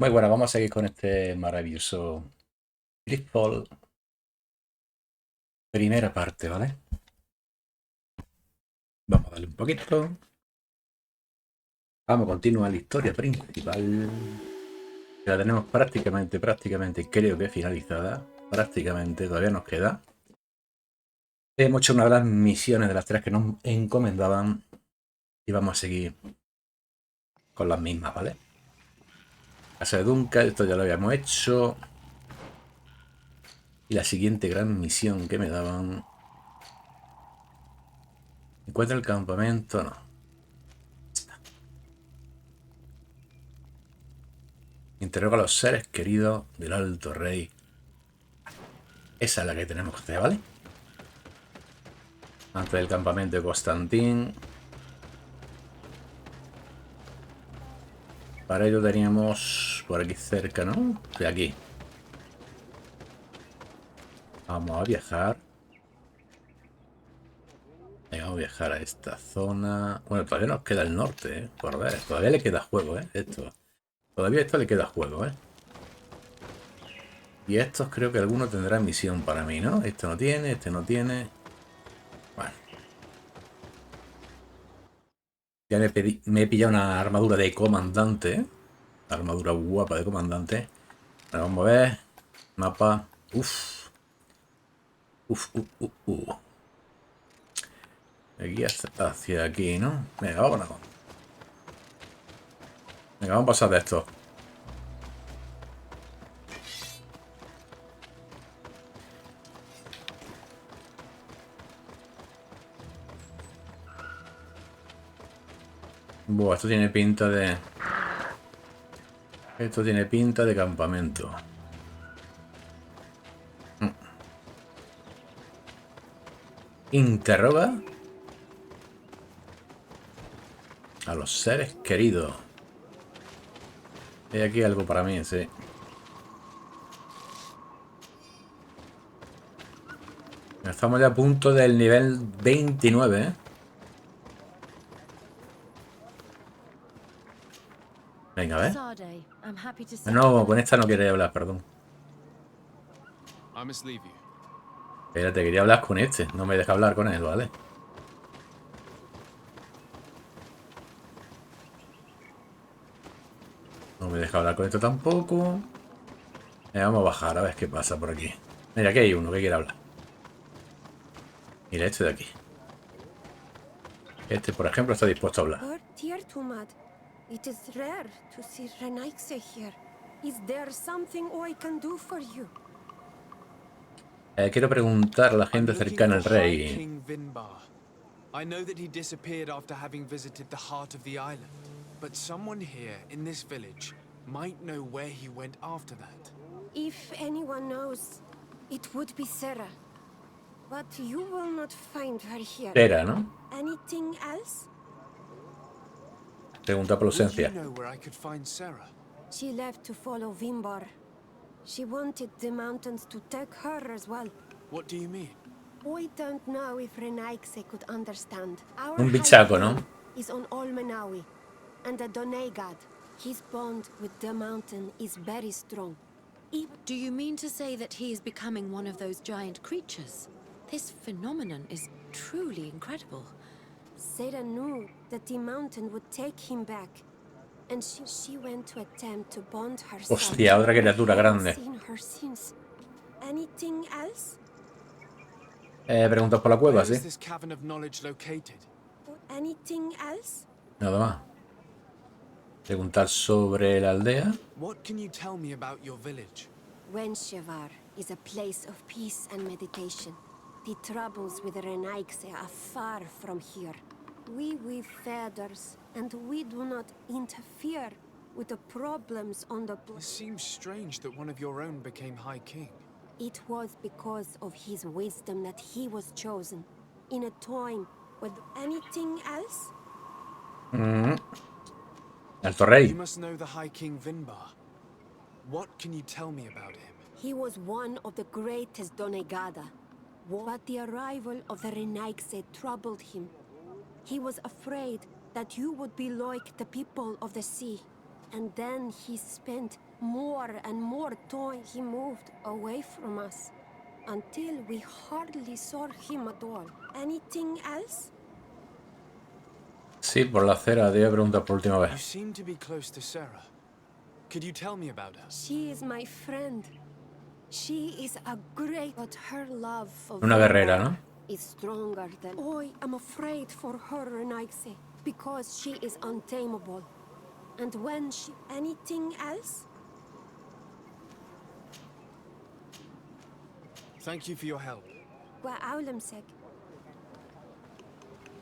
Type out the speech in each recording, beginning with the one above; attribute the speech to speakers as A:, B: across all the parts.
A: Muy bueno, vamos a seguir con este maravilloso Greedfall. Primera parte, ¿vale? Vamos a darle un poquito. Vamos a continuar la historia principal. La tenemos prácticamente, creo que finalizada. Prácticamente, todavía nos queda. Hemos hecho una de las misiones de las tres que nos encomendaban. Y vamos a seguir con las mismas, ¿vale? Casa de Duncan, esto ya lo habíamos hecho. Y la siguiente gran misión que me daban. Encuentra el campamento, no. Interroga a los seres queridos del Alto Rey. Esa es la que tenemos que hacer, ¿vale? Antes del campamento de Constantín. Para ello teníamos por aquí cerca, ¿no? De aquí. Vamos a viajar. Venga, vamos a viajar a esta zona. Bueno, todavía nos queda el norte, ¿eh? Por ver, todavía le queda juego, ¿eh? Todavía esto le queda juego, ¿eh? Y estos creo que alguno tendrá misión para mí, ¿no? Este no tiene, este no tiene. Bueno. Ya me he pillado una armadura de comandante, ¿eh? Armadura guapa de comandante. Ahora vamos a ver. Mapa. Uf. Uf. Aquí hacia aquí, ¿no? Venga, vámonos. Venga, vamos a pasar de esto. Buah, esto tiene pinta de... Esto tiene pinta de campamento. Interroga a los seres queridos. Hay aquí algo para mí, sí. Estamos ya a punto del nivel 29, ¿eh? Venga, a ver. No, con esta no quería hablar, perdón. Espérate, quería hablar con este. No me deja hablar con él, ¿vale? No me deja hablar con esto tampoco. Vamos a bajar a ver qué pasa por aquí. Mira, aquí hay uno que quiere hablar. Mira, este de aquí. Este, por ejemplo, está dispuesto a hablar.
B: It is rare to see Renaikse here. Is there something I can do for you?
A: Quiero preguntar a la gente cercana al rey.
C: King Vinbar. I know that he disappeared after having visited the heart of the island, but someone here in this village might know where he went after that.
B: If anyone knows, it would be Sarah. But you will not find her here.
A: Espera, ¿no?
B: Anything else?
A: Pregunta por
C: Would you
A: ausencia.
C: know where I could find Sarah?
B: She left to follow Vimbar. She wanted the mountains to take her as well.
C: What do you mean?
B: I don't know if Renaikse could understand. Our
A: Un
B: High
A: bichaco, ¿no?
B: King is on Olmenawi, and the Donegad. His bond with the mountain is very strong.
D: Do you mean to say that he is becoming one of those giant creatures? This phenomenon is truly incredible.
B: Sarah knew that the mountain would take him back, and she went to attempt to bond herself.
A: Hostia, otra criatura grande.
B: Seen her since. Anything else?
A: Preguntas por la cueva,
C: Where
A: sí.
C: is this cavern of knowledge located?
B: Anything else?
A: Nada más. Preguntar sobre la aldea.
C: What can you tell me about your village?
B: Wenshevar is a place of peace and meditation. The troubles with Renaikse are far from here. We weave feathers, and we do not interfere with the problems on the
C: It seems strange that one of your own became High King.
B: It was because of his wisdom that he was chosen, in a time when... Anything else?
A: Alto Rey.
C: You must know the High King Vinbar. What can you tell me about him?
B: He was one of the greatest Donegada. But the arrival of the Renaikse troubled him. He was afraid that you would be like the people of the sea, And then he spent more and more time. He moved away from us until we hardly saw him at all. Anything else?
A: Sí, por la acera, te iba a preguntar por última
C: You
A: vez.
C: seem to be close to Sarah. Could you tell me about her?
B: She is my friend. She is a great, but her love of
A: Una guerrera,
B: Vanguard
A: ¿no?
B: is stronger than I am afraid for her, Renaigse, because she is untamable. And when she... Anything else?
C: Thank you for your help.
B: وأعلمسك.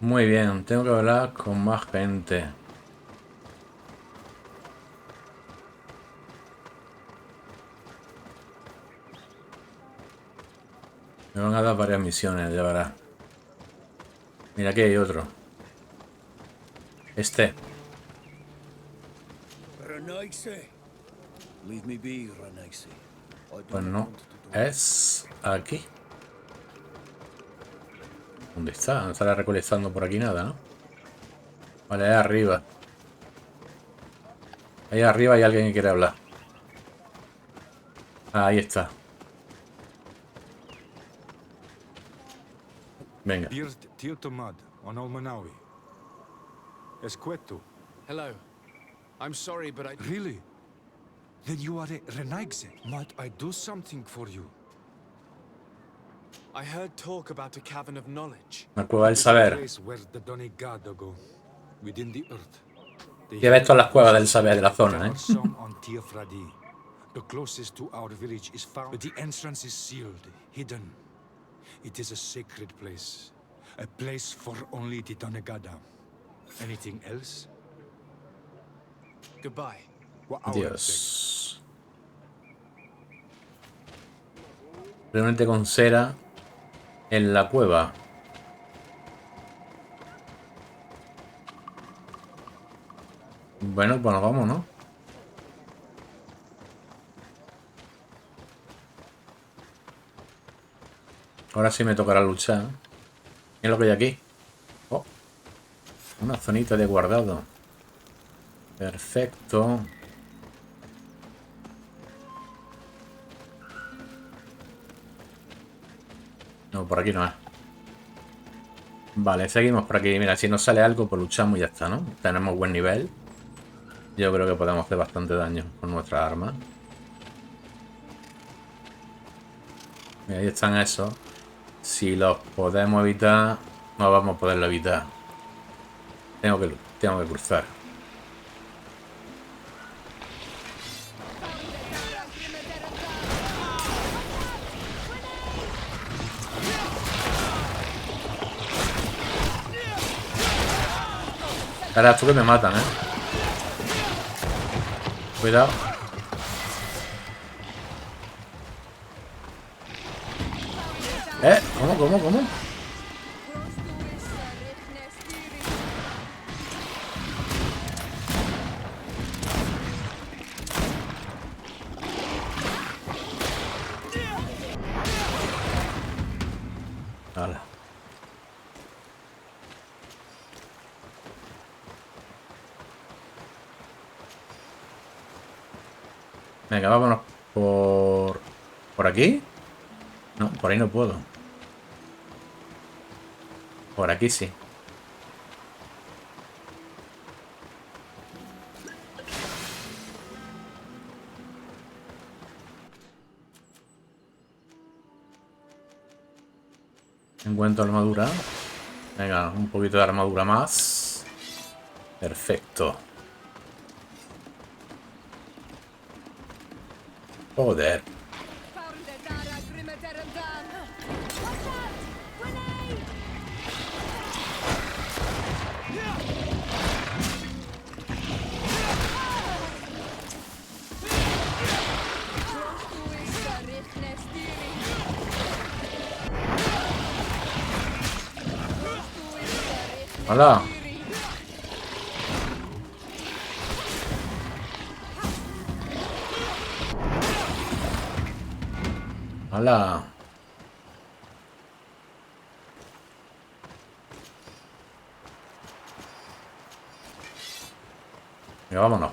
A: Muy bien, tengo que hablar con más gente. Me van a dar varias misiones, ya verás. Mira, aquí hay otro. Este.
E: Renaigse. Leave me be, Renaigse. I do
A: Pues
E: not
A: no.
E: want to do
A: Es aquí. ¿Dónde está? No estará recolectando por aquí nada, ¿no? Vale, ahí arriba. Ahí arriba hay alguien que quiere hablar. Ah, ahí está. Venga.
F: Birt Tiltomad on Olmanawi. Esqueto.
C: Hello. I'm sorry, but I...
F: Really? Then you are a Renaigse. Might I do something for you?
C: I heard talk about a cavern of knowledge.
A: La cueva del
F: It is a
A: saber.
F: place where the Donegada go, within the earth. They
A: Ya ves
F: have
A: todas las cuevas del
F: places.
A: saber de la zona,
F: There
A: ¿eh?
F: are some on Tiafradi. The closest to our village is found, but the entrance is sealed, hidden. It is a sacred place. A place for only the Donegada. Anything else?
C: Goodbye.
A: Dios. Realmente con cera en la cueva. Bueno, pues nos vamos, ¿no? Ahora sí me tocará luchar. ¿Qué es lo que hay aquí? Oh, una zonita de guardado. Perfecto. No, por aquí no es. Vale, seguimos por aquí. Mira, si nos sale algo, pues luchamos y ya está, ¿no? Tenemos buen nivel. Yo creo que podemos hacer bastante daño con nuestra arma. Mira, ahí están esos. Si los podemos evitar, no vamos a poderlo evitar. Tengo que cruzar. Ahora tú que me matan, ¿eh? Cuidado. ¿Cómo? Hala. Venga, vámonos por aquí. No, por ahí no puedo. Por aquí sí. Encuentro armadura. Venga, un poquito de armadura más. Perfecto. Joder. ¡Hala! ¡Hala! Venga, vámonos.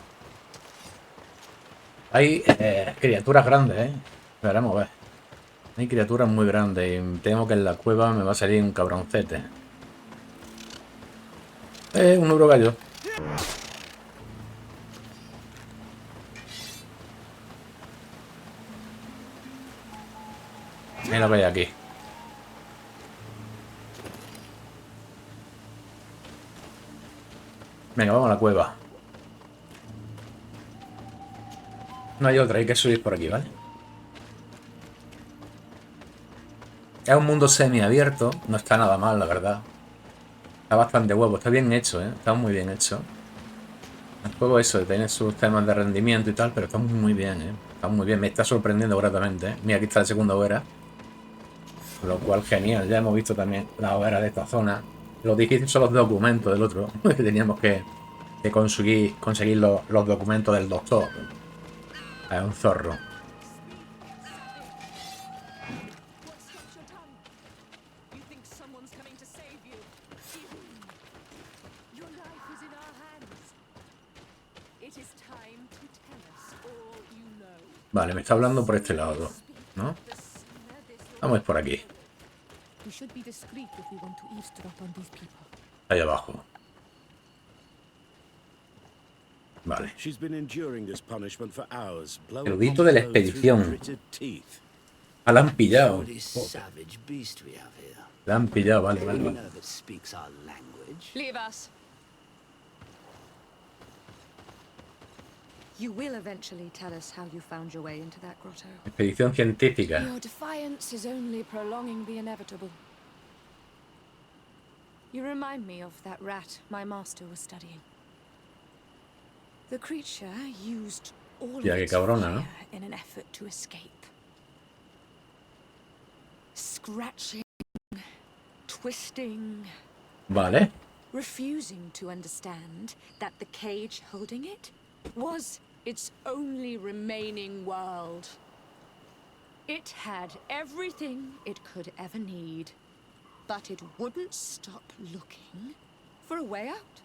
A: Hay criaturas grandes, ¿eh? Veremos, a ver. Hay criaturas muy grandes y temo que en la cueva me va a salir un cabroncete. Un urogallo. Ahí lo veis aquí. Venga, vamos a la cueva. No hay otra, hay que subir por aquí, ¿vale? Es un mundo semiabierto, no está nada mal, la verdad. Está bastante huevo, está bien hecho, ¿eh? Está muy bien hecho. El juego eso, tiene sus temas de rendimiento y tal, pero está muy bien, ¿eh? Está muy bien, me está sorprendiendo gratamente, ¿eh? Mira, aquí está la segunda hoguera. Lo cual, genial. Ya hemos visto también la hoguera de esta zona. Lo difícil son los documentos del otro. Que teníamos que conseguir los documentos del doctor. Es un zorro. Vale, me está hablando por este lado, ¿no? Vamos a ir por aquí. Ahí abajo. Vale. Erudito de la expedición. Ah, la han pillado. La han pillado, vale, vale, vale.
D: Leave us. You will eventually tell us how you found your way into that grotto.
A: Expedición científica.
G: Your defiance is only prolonging the inevitable. You remind me of that rat my master was studying. The creature used all of its
A: cabrona, ¿no?
G: fire in an effort to escape. Scratching, twisting,
A: Vale.
G: refusing to understand that the cage holding it was its only remaining world. It had everything it could ever need, but it wouldn't stop looking for a way out.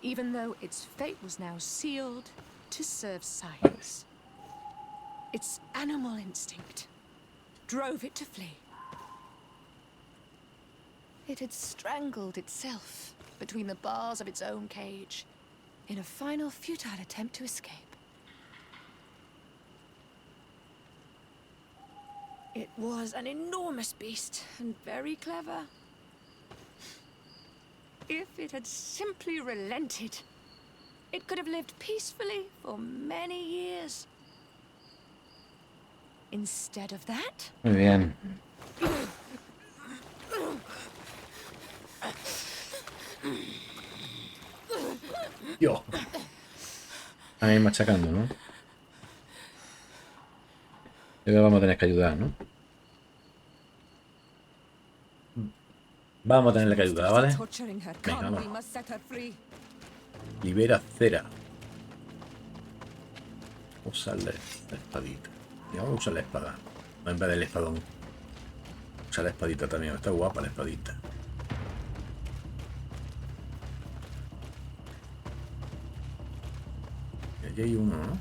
G: Even though its fate was now sealed to serve science, its animal instinct drove it to flee. It had strangled itself between the bars of its own cage in a final futile attempt to escape. It was an enormous beast and very clever. If it had simply relented, it could have lived peacefully for many years. Instead of that,
A: Muy bien. Dios. Ahí machacando, ¿no? Le vamos a tener que ayudar, ¿no? Vamos a tenerle que ayudar, ¿vale? Venga, vamos. Libera cera. Usarle la espadita. Y vamos a usar la espada. En vez del espadón. Usa la espadita también. Está guapa la espadita. Y allí hay uno, ¿no?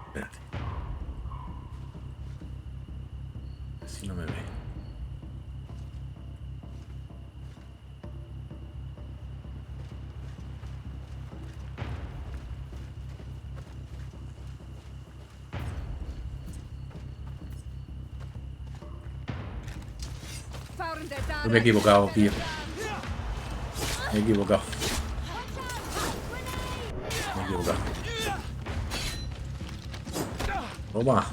A: Espérate. Si no me ve. Me he equivocado, tío. Me he equivocado. Me he equivocado. Toma.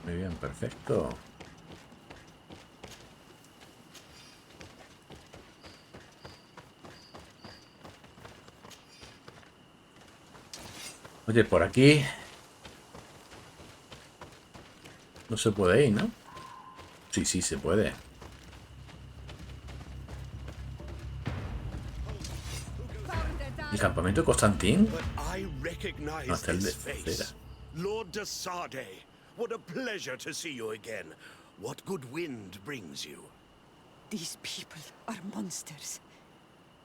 A: Muy bien, perfecto. Oye, por aquí no se puede ir, ¿no? Sí, sí, se puede. ¿El campamento de Constantín?
H: But I recognize
A: No, hasta el de
H: this face.
A: Cera.
H: Lord de Sarde, what a pleasure to see you again. What good wind brings you?
I: These people are monsters.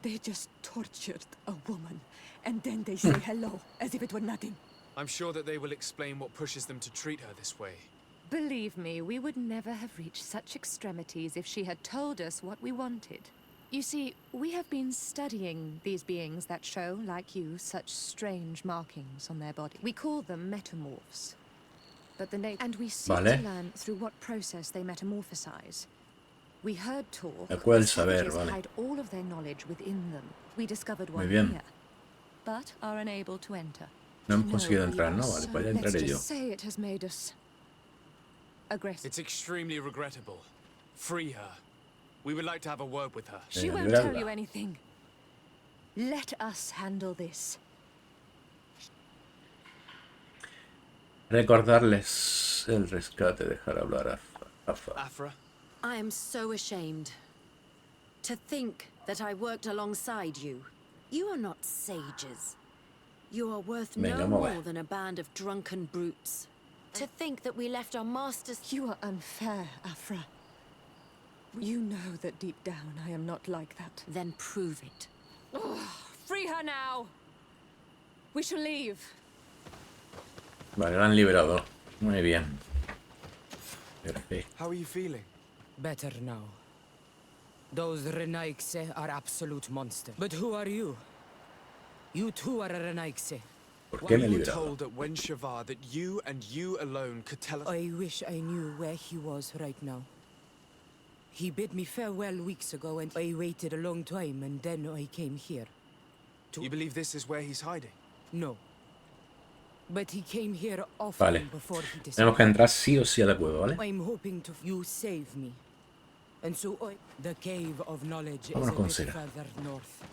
I: They just tortured a woman, and then they say hello, as if it were nothing.
C: I'm sure that they will explain what pushes them to treat her this way.
G: Believe me, we would never have reached such extremities if she had told us what we wanted. You see, we have been studying these beings that show, like you, such strange markings on their body. We call them metamorphs. But and we seek
A: Vale.
G: to learn through what process they metamorphosize. We heard talk.
A: El cual
G: the
A: saber,
G: savages
A: vale.
G: hide all of their knowledge within them. We discovered
A: Muy
G: one
A: bien.
G: here, but are unable to enter.
A: No hemos
G: No,
A: conseguido
G: we
A: entrar,
G: are
A: ¿no? Vale,
G: so-
A: pues ya
G: let's
A: entraré yo.
G: just say it has made us aggressive.
C: It's extremely regrettable. Free her. We would like to have a word with her.
G: She
A: Venga,
G: won't
A: liberadla.
G: tell you anything. Let us handle this.
A: Recordarles el rescate, dejar hablar a Afa.
C: Afra?
D: I am so ashamed. To think that I worked alongside you. You are not sages. You are worth
A: Venga,
D: no
A: vamos a ver.
D: more than a band of drunken brutes. To think that we left our masters...
I: You are unfair, Afra. You know that deep down I am not like that.
D: Then prove it.
G: Free her now. We shall leave.
A: Vale, la han liberado. Muy bien. Perfecto.
C: How are you feeling?
J: Better now. Those Renaigse are absolute monsters. But who are you? You too are a Renaigse.
A: ¿Por qué me he
C: We were
A: liberado?
C: told at Wen Shavar that you and you alone could tell us...
J: I wish I knew where he was right now. He bid me farewell weeks ago and I waited a long time and then I came here.
C: You believe this is where he's hiding?
J: No. But he came here often
A: Vale.
J: before he
A: Tenemos
J: disappeared.
A: que entrar sí o sí a la cueva, ¿vale?
J: I'm hoping to... You save me. And so I... The Cave of Knowledge is
A: Vámonos
J: a
A: con
J: bit
A: Cera.
J: further north.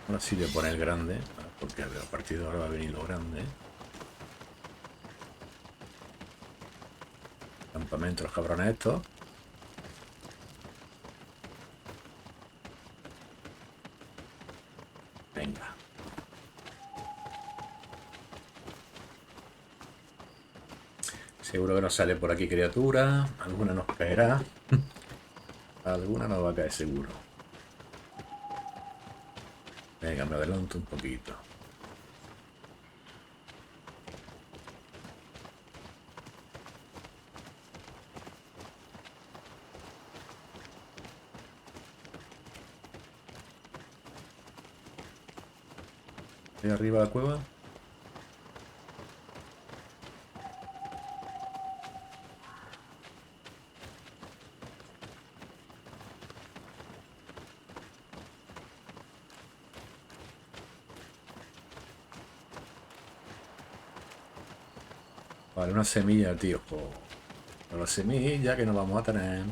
A: Ahora sí voy a poner grande, porque a partir de ahora va a venir lo grande. Campamento, los cabrones estos. Venga. Seguro que nos sale por aquí criatura. Alguna nos caerá. Alguna nos va a caer seguro. Venga, me adelanto un poquito. Ahí arriba la cueva. Vale, una semilla, tío. Una semilla que no vamos a tener.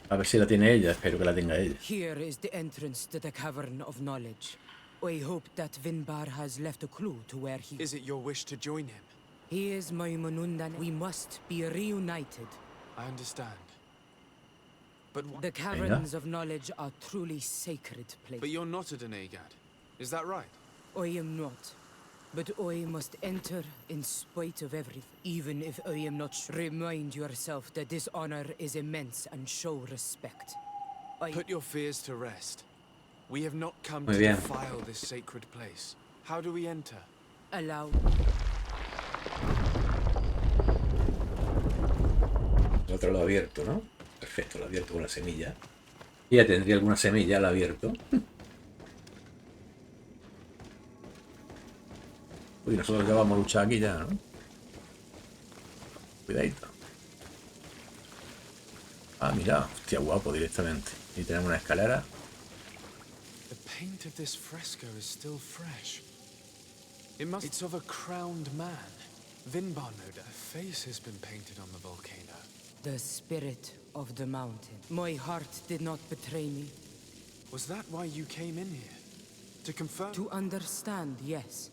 A: A ver si la tiene ella. Espero que la tenga ella.
J: Here is the entrance to the Cavern of Knowledge. I hope that Vinbar has left a clue to where he...
C: Is it your wish to join him?
J: He is my Manundan. We must be reunited.
C: I understand. But what?
J: The Caverns of Knowledge are truly sacred places.
C: But you're not a Denegad. Is that right?
J: I am not. But I must enter in spite of everything. Even if I am not... Remind yourself that this honor is immense and show respect.
C: Put your fears to rest. We have not come
A: Muy
C: to
A: bien.
C: defile this sacred place. How do we enter?
J: Allow...
A: El otro lo abierto, ¿no? Perfecto, lo abierto con la semilla. Y ya tendría alguna semilla, la abierto. Uy, nosotros ya vamos a luchar aquí ya, ¿no? Cuidadito. Ah, mira, hostia, guapo directamente. Y tenemos una escalera.
C: The paint of this fresco is still fresh. It's of a crowned man. Vinbar, no doubt. A face has been painted on the volcano.
J: The spirit of the mountain. My heart did not betray me.
C: Was that why you came in here? To confirm?
J: To understand, yes.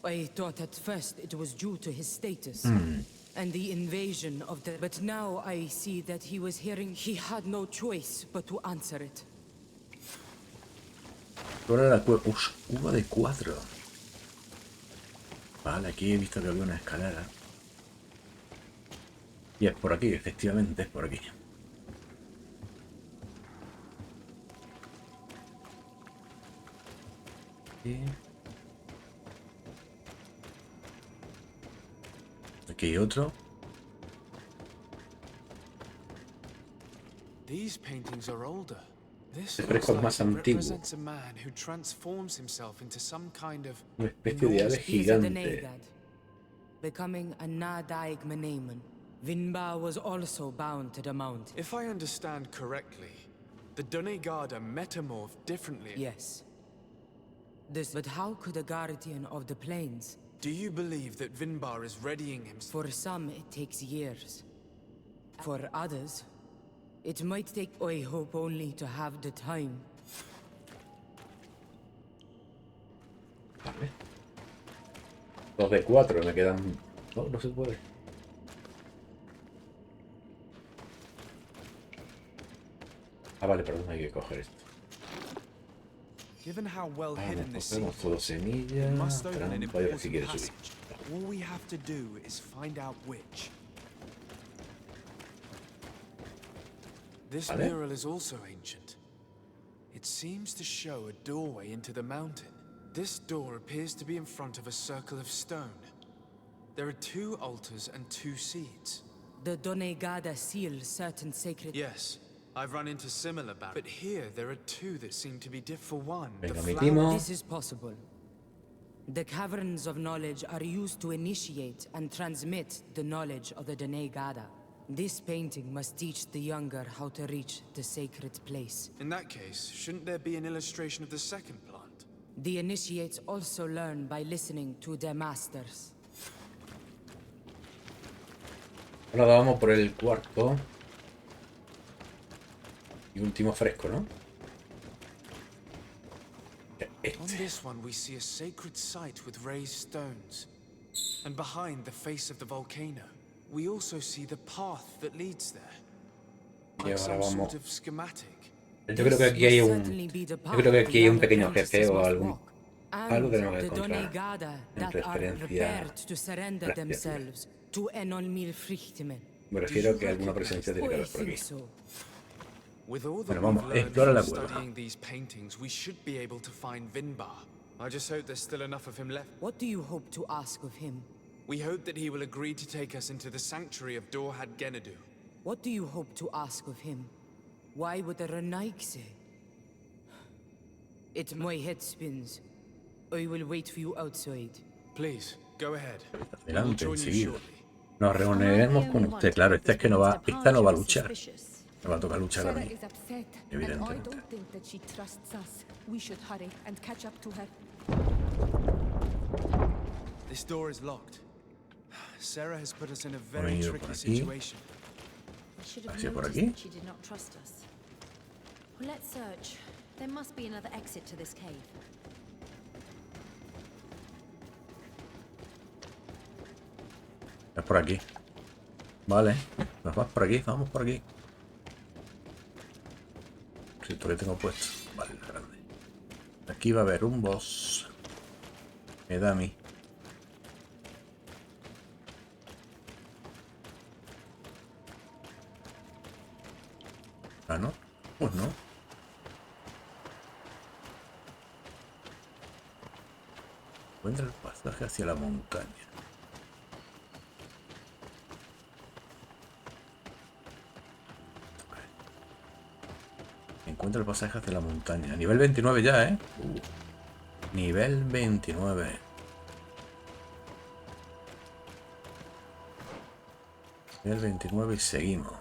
J: I thought at first it was due to his status. And the invasion of the... But now I see that he was hearing... He had no choice but to answer it.
A: Ahora la cueva. Uva de 4. Vale, aquí he visto que había una escalera. Y es por aquí, efectivamente es por aquí. Y... aquí hay otro.
C: These paintings are older. This
A: El
C: looks
A: fresco es
C: like
A: más
C: it
A: antiguo.
C: represents a man who transforms himself into some kind of
A: Una especie de ave
C: enormous
J: He is a
A: gigante.
J: Denegad, becoming a Nadaig Meneman. Vinbar was also bound to the mountain.
C: If I understand correctly, the Donegada metamorphed differently.
J: Yes. But how could a guardian of the plains?
C: Do you believe that Vinbar is readying himself?
J: For some, it takes years. For others, it might take. I hope only to have the time.
A: Vale. 2 de 4, me quedan... No, no se puede. Ah, vale, perdón, hay que coger esto.
C: Given how well hidden this
A: Cogemos
C: secret
A: todo
C: is,
A: semilla,
C: it must open an
A: trampa y ahora si
C: important
A: quiere subir.
C: passage. All we have to do is find out which. This
A: Vale.
C: mural is also ancient. It seems to show a doorway into the mountain. This door appears to be in front of a circle of stone. There are 2 altars and 2 seats.
J: The Donegada seal certain sacred.
C: Yes, I've run into similar barriers. But here there are 2 that seem to be different. For one,
A: Venga,
C: the
A: metimos.
C: flower...
J: This is possible. The caverns of knowledge are used to initiate and transmit the knowledge of the Donegada. This painting must teach the younger how to reach the sacred place.
C: In that case, shouldn't there be an illustration of the second plant?
J: The initiates also learn by listening to their masters.
A: Ahora vamos por el cuarto. Y último fresco, ¿no?
C: On this one we see a sacred site with raised stones. And behind the face of the volcano, we also see the path that leads there.
A: Y
C: Like
A: ahora
C: some sort
A: vamos.
C: of schematic.
A: Yo creo que aquí hay un pequeño jefe o algo tenemos que encontrar en referencia. Gracias. Me refiero a que alguna presencia tiene que haber por aquí.
C: With all that
A: Bueno, vamos,
C: we've learned
A: explora la
C: from
A: cueva.
C: studying these paintings, we should be able to find Vinbar. I just hope there's still enough of him left.
J: What do you hope to ask of him?
C: We hope that he will agree to take us into the sanctuary of Dorhad Genadu.
J: What do you hope to ask of him? Why would the Renaik say? My head spins. I will wait for you outside.
C: Please, go ahead.
A: Adelante, enseguida. Nos reuniremos con usted. Claro, esta es que no va, esta no va a luchar. Me va a tocar luchar a mí. Evidentemente.
C: This door is locked. Sarah has put us in a very tricky situation.
A: Hacia por aquí.
D: She did not trust us. Well, let's search. There must be another exit to this cave.
A: Es por aquí. Vale. Nos vamos por aquí, vamos por aquí. Esto que tengo puesto. Vale, grande. Aquí va a haber un boss. Me da a mí. Ah, ¿no? Pues no. Encuentra el pasaje hacia la montaña. Encuentra el pasaje hacia la montaña. Nivel 29 ya, ¿eh? Nivel 29. Nivel 29 y seguimos.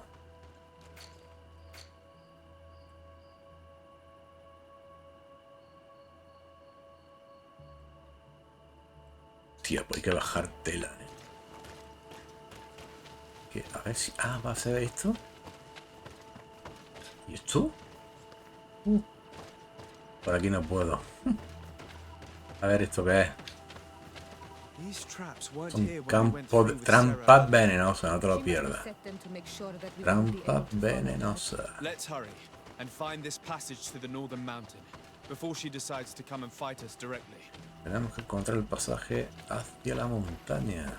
A: Tía, pues hay que bajar tela, ¿eh? A ver si... Ah, ¿va a ser esto? ¿Y esto? Por aquí no puedo. A ver esto qué es. Son campos de trampas venenosas, no te lo pierdas. Trampas venenosas.
C: Let's hurry and find this passage to the northern mountain. before she decides to come and fight us directly.
A: Tenemos que encontrar el pasaje hacia la montaña.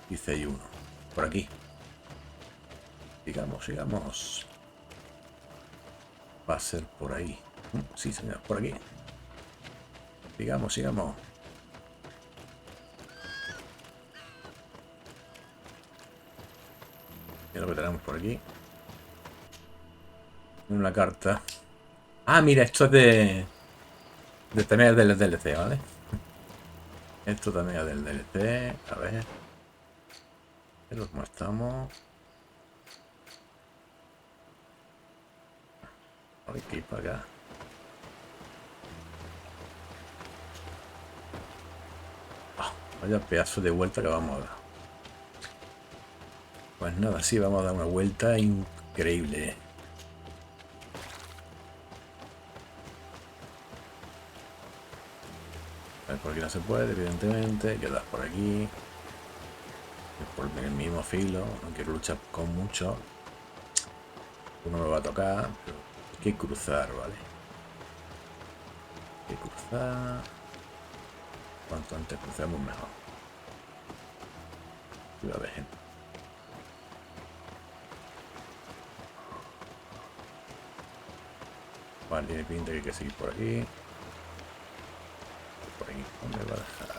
A: Dice hay uno. Por aquí. Sigamos, sigamos. Va a ser por ahí. Sí, señor, por aquí. Sigamos, sigamos. Mira lo que tenemos por aquí. Una carta. Ah, mira, esto es de también es del DLC, ¿vale? Esto también es del DLC. A ver. Pero cómo estamos. Hay que ir para acá. Oh, vaya pedazo de vuelta que vamos a dar. Pues nada, sí, vamos a dar una vuelta increíble. Por aquí no se puede, evidentemente. Quedas por aquí. Por el mismo filo. No quiero luchar con mucho. Uno me va a tocar. Pero hay que cruzar, ¿vale? Hay que cruzar. Cuanto antes crucemos mejor. Cuidado de gente. Vale, tiene pinta que hay que seguir por aquí. Por aquí, ¿dónde va a dejar?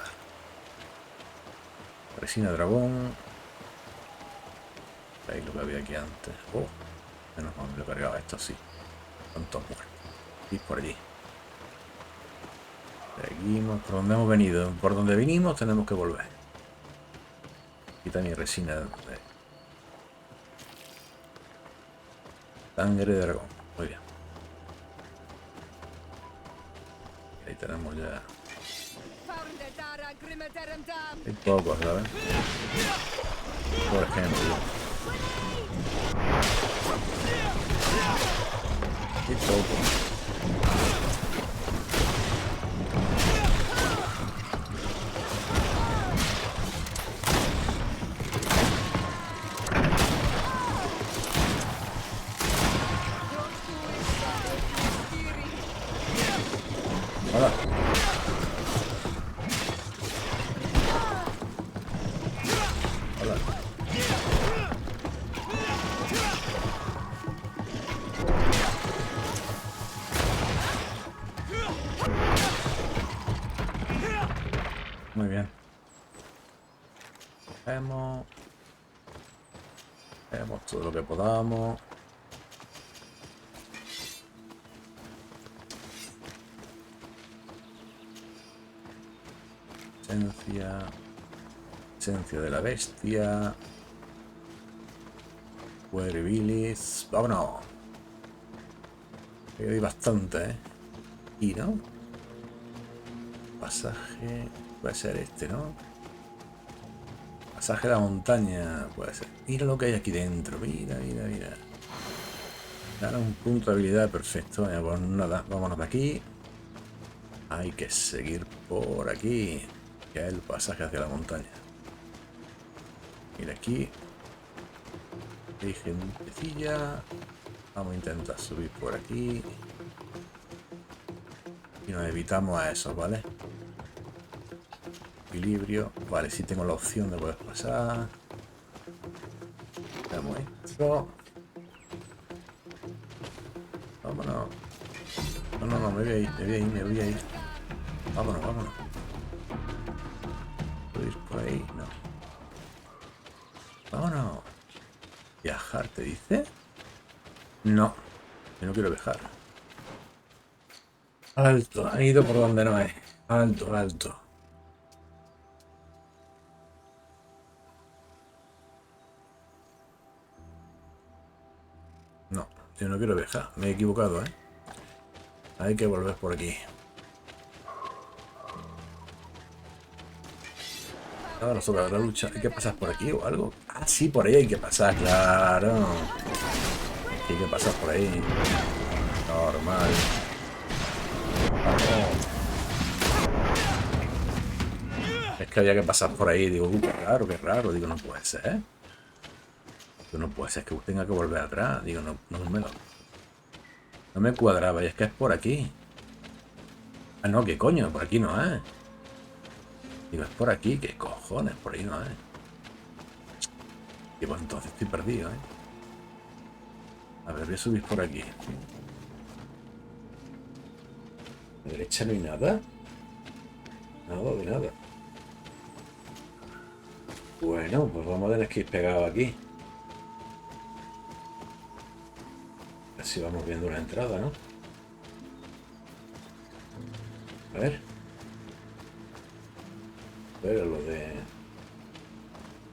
A: Resina dragón. Ahí lo que había aquí antes. Oh, menos mal, me lo he cargado esto así. Tantos muertos. Y por allí. Seguimos por donde hemos venido. Por donde vinimos tenemos que volver. Aquí también resina de sangre de dragón. Muy bien. Ahí tenemos ya. Hay pocos, ¿sabes? Por ejemplo. Hay pocos. Hola. Hola. Muy bien. Vemos todo lo que podamos. Esencia de la bestia. Bilis. Vámonos. Hay bastante, ¿eh? Y no. Pasaje. Puede ser este, ¿no? Pasaje de la montaña. Puede ser. Mira lo que hay aquí dentro. Mira, mira, mira. Gana un punto de habilidad perfecto. Pues nada, vámonos de aquí. Hay que seguir por aquí. Que es el pasaje hacia la montaña. Mira aquí. Hay gentecilla. Vamos a intentar subir por aquí. Y nos evitamos a esos, ¿vale? Equilibrio. Vale, sí tengo la opción de poder pasar. Veamos esto. Vámonos. No, me voy a ir. Vámonos. ¿Puedo ir por ahí? No. Vámonos. ¿Viajar te dice? No. Yo no quiero viajar. Alto. Han ido por donde no es. Alto. No. Yo no quiero viajar. Me he equivocado, ¿eh? Hay que volver por aquí. Ahora nos toca la lucha. ¿Hay que pasar por aquí o algo? Ah, sí, por ahí hay que pasar, claro. Hay que pasar por ahí. Normal. Vamos. Es que había que pasar por ahí. Digo, qué raro. Digo, no puede ser. Digo, no puede ser que tenga que volver atrás. Digo, no me cuadraba. Y es que es por aquí. Ah, no, ¿qué coño? Por aquí no es. Digo, es por aquí. ¿Qué cojones? Por ahí no es. Y pues entonces estoy perdido, ¿eh? A ver, voy a subir por aquí. A la derecha no hay nada. Nada de nada. Bueno, pues vamos a tener que ir pegados aquí. Así vamos viendo la entrada, ¿no? A ver. Pero lo de...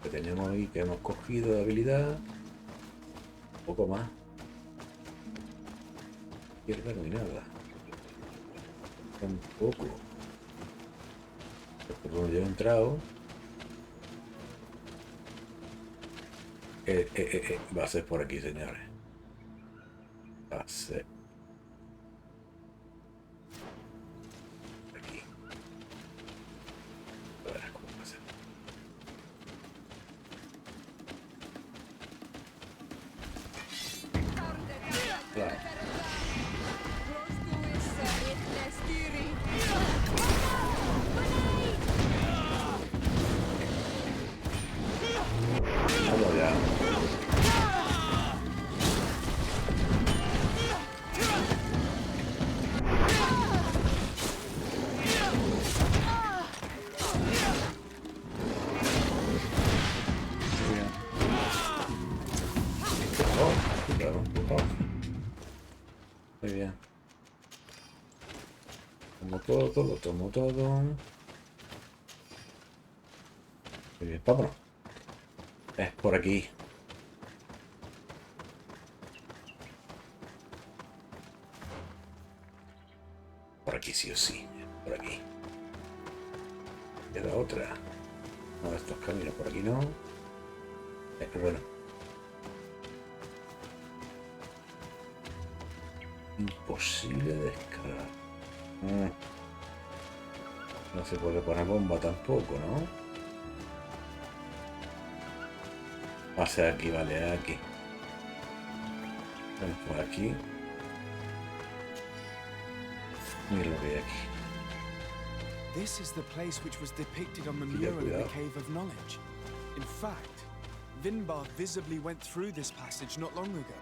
A: que tenemos ahí, que hemos cogido de habilidad. Un poco más. Izquierda no hay nada. Tampoco. Por donde yo he entrado. Va a ser por aquí, señores. Va a ser aquí. A ver cómo va a ser. Claro. Vamos ya. Muy bien. Tomo todo, lo tomo todo. Muy bien, vámonos. Es por aquí. Por aquí sí o sí. Por aquí. Queda otra. No, estos caminos por aquí no. Bueno. Imposible de escalar. No se puede poner bomba tampoco, ¿no? Va a ser aquí, vale, aquí. Bueno, por aquí. Mira lo que hay aquí.
C: This is the place which was depicted on the mural in the Cave of Knowledge. In fact, Vinbar visibly went through this passage not long ago.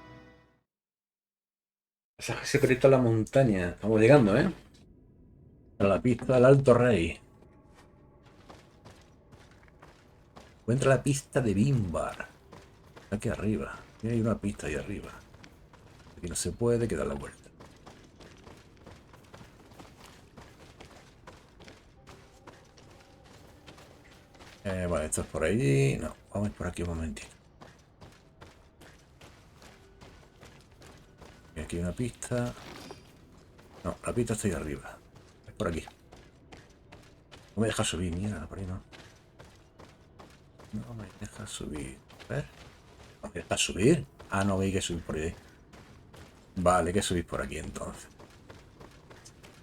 A: Pasaje secreto a la montaña. Estamos llegando, ¿eh? A la pista del Alto Rey. Encuentra la pista de Vinbar. Aquí arriba. Y hay una pista ahí arriba. Aquí no se puede, queda la vuelta. Vale, esto es por ahí. No, vamos por aquí un momentito. Y aquí hay una pista. No, la pista está ahí arriba. Es por aquí. No me deja subir, mierda, por ahí no. No me deja subir. A ver. ¿No me deja subir? Ah, no, hay que subir por ahí. Vale, hay que subir por aquí entonces.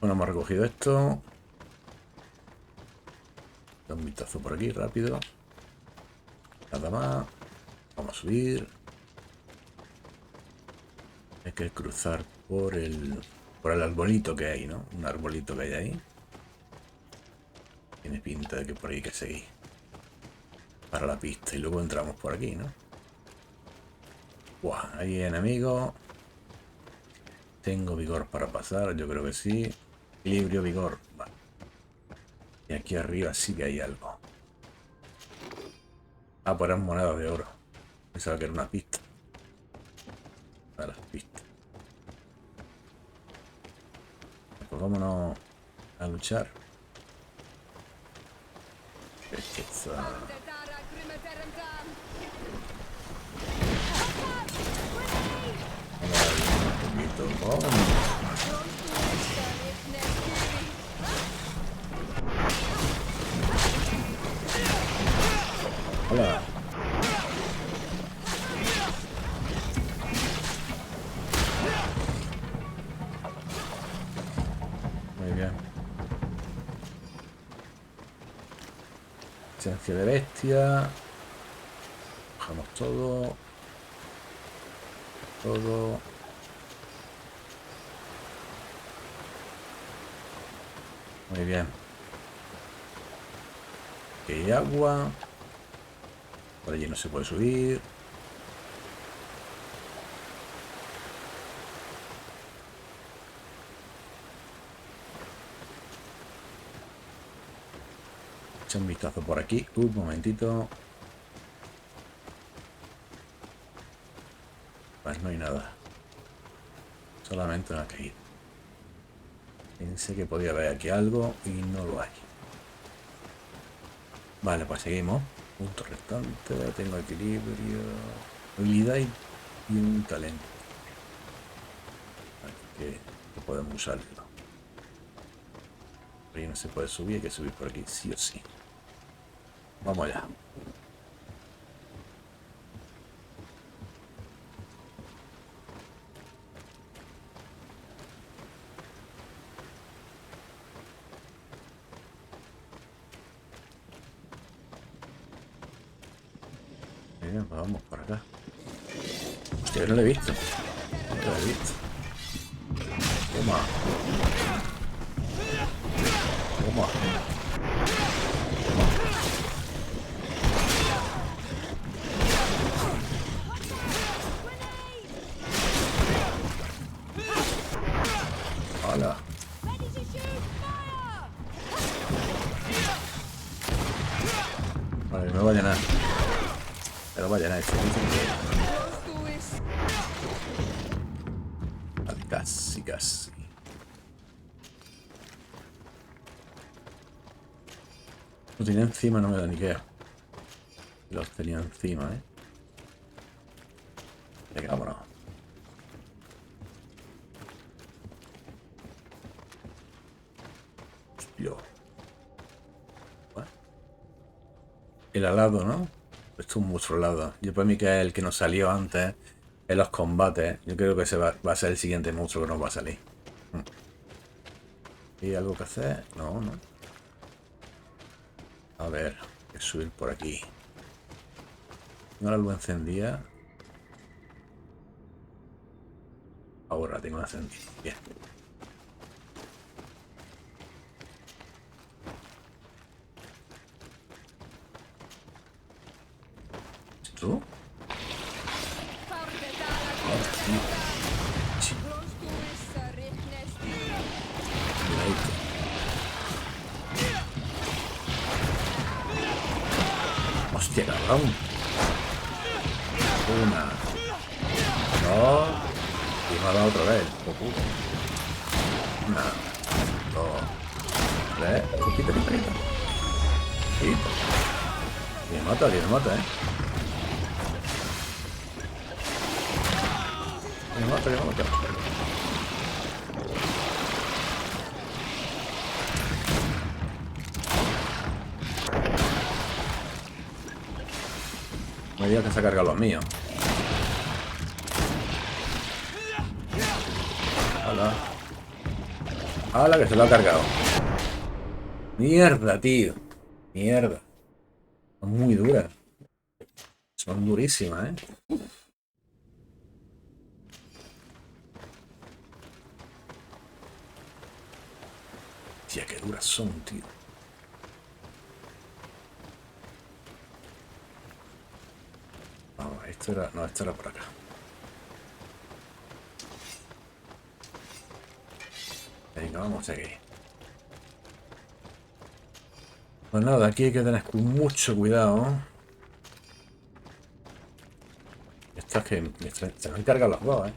A: Bueno, hemos recogido esto. Da un vistazo por aquí, rápido. Nada más. Vamos a subir. Hay que cruzar por el arbolito que hay, ¿no? Un arbolito que hay ahí. Tiene pinta de que por ahí hay que seguir. Para la pista. Y luego entramos por aquí, ¿no? Buah, ahí hay enemigos. Tengo vigor para pasar, yo creo que sí. Equilibrio, vigor. Vale. Y aquí arriba sí que hay algo. Ah, pues eran monedas de oro. Pensaba que era una pista. A las pistas. Pues vámonos a luchar. Belleza. Vamos a ver un poquito. Hola. Muy bien. Esencia de bestia. Bajamos todo. Todo. Muy bien. Aquí hay agua. Por allí no se puede subir. Echa un vistazo por aquí. Un momentito. Pues no hay nada. Solamente una caída. Pensé que podía haber aquí algo y no lo hay. Vale, pues seguimos. Punto restante. Tengo equilibrio. Habilidad y un talento. Que podemos usarlo. Por ahí no se puede subir. Hay que subir por aquí, sí o sí. Vamos allá. Bien, pues vamos por acá. Hostia, no lo he visto. No lo he visto. Toma. Toma. Hola. Vale, me va a llenar. Pero va a llenar. Vale, casi, casi. Lo tenía encima, no me da ni qué. Los tenía encima, Venga, vámonos. Hostia. Bueno. El alado, ¿no? Esto es un monstruo alado. Yo para mí que es el que nos salió antes en los combates. Yo creo que ese va a ser el siguiente monstruo que nos va a salir. ¿Hay algo que hacer? No, no. A ver, hay que subir por aquí. No la luz encendida. Ahora tengo la encendida. Bien. ¿Tú? Ahora sí. Sí. Hostia, cabrón. Una. Dos. Y me ha dado otra vez. Una. Dos. Tres. Quita. Y me mata, Me mata. Me digas que se ha cargado los míos. ¡Hala, que se lo ha cargado! ¡Mierda, tío! ¡Mierda! Son muy duras. Son durísimas, Tía, qué duras son, tío. Vamos, esto era... No, esto era por acá. Venga, vamos aquí. Pues nada, aquí hay que tener mucho cuidado. Esto es que se me han cargado los dos,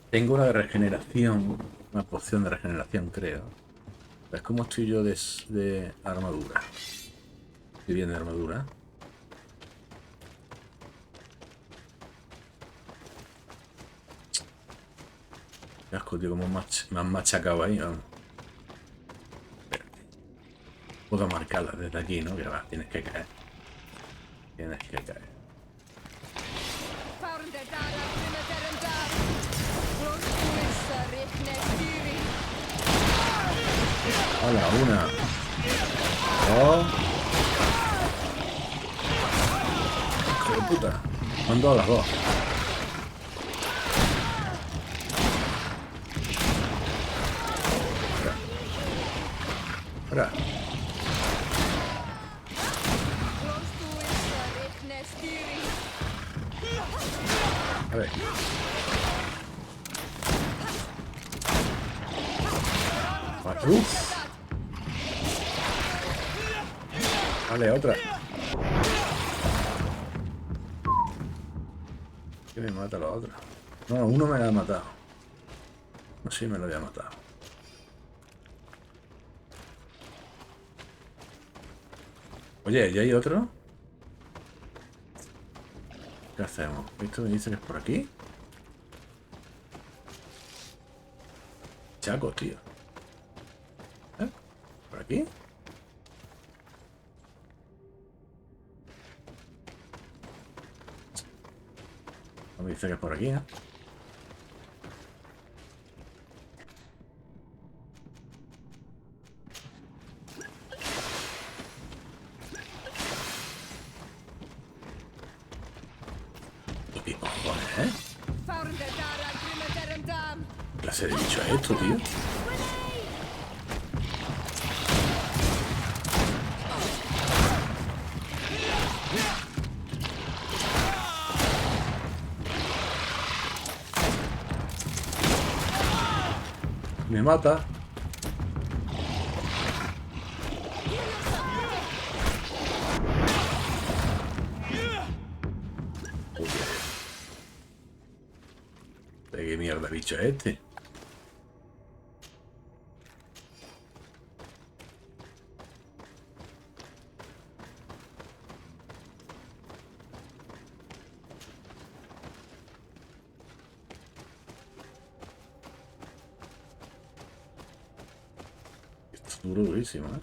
A: Tengo una de regeneración, una poción de regeneración, creo. ¿Ves cómo estoy yo de armadura? Estoy bien de armadura. Qué asco, tío, como me han machacado ahí, ¿no? Puedo marcarla desde aquí, ¿no? Que va, tienes que caer. Tienes que caer. Hola, una. Dos. Hijo de puta. Me han dado las dos. Espera. A ver. Uf. Vale, otra. Que me mata la otra. No, uno me la ha matado. No sé si me lo había matado. Oye, ¿y hay otro? ¿Qué hacemos? ¿Esto me dice que es por aquí? Chaco, tío. ¿Eh? ¿Por aquí? No me dice que es por aquí, ¿eh? ¿Qué cojones, eh? ¿Qué clase de bicho es esto, tío? Me mata. ¿Qué mierda bicho es este? Esto es durísimo, ¿eh?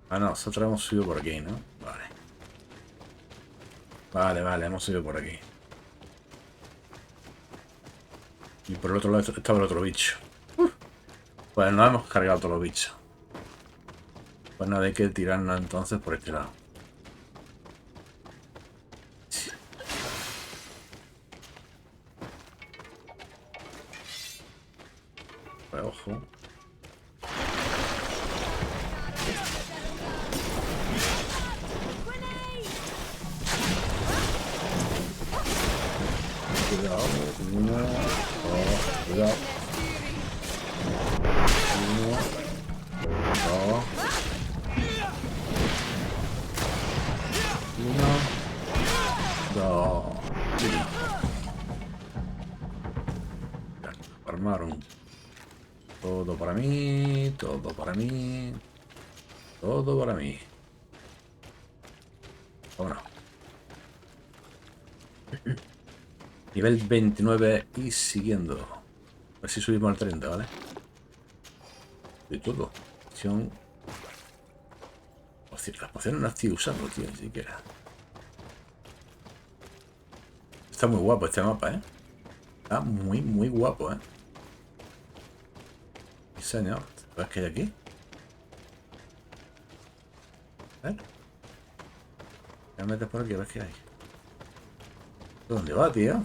A: Ah, no, nosotros hemos subido por aquí, ¿no? Vale. Vale, vale, hemos subido por aquí. Y por el otro lado estaba el otro bicho. Pues nos hemos cargado todos los bichos. Pues nada, hay que tirarnos entonces por este lado. Pues ojo. Cuidado, uno, dos, cuidado. Uno, dos. Uno, dos. Armaron. Todo para mí, todo para mí. Todo para mí. Vámonos. Nivel 29 y siguiendo. A ver si subimos al 30, ¿vale? De todo. Opción. Las pociones no las estoy usando, tío, ni siquiera. Está muy guapo este mapa, ¿eh? Está muy, muy guapo, ¿eh? Sí, señor. ¿Ves qué hay aquí? A ver. Voy a meter por aquí, a ver qué hay. ¿Dónde va, tío?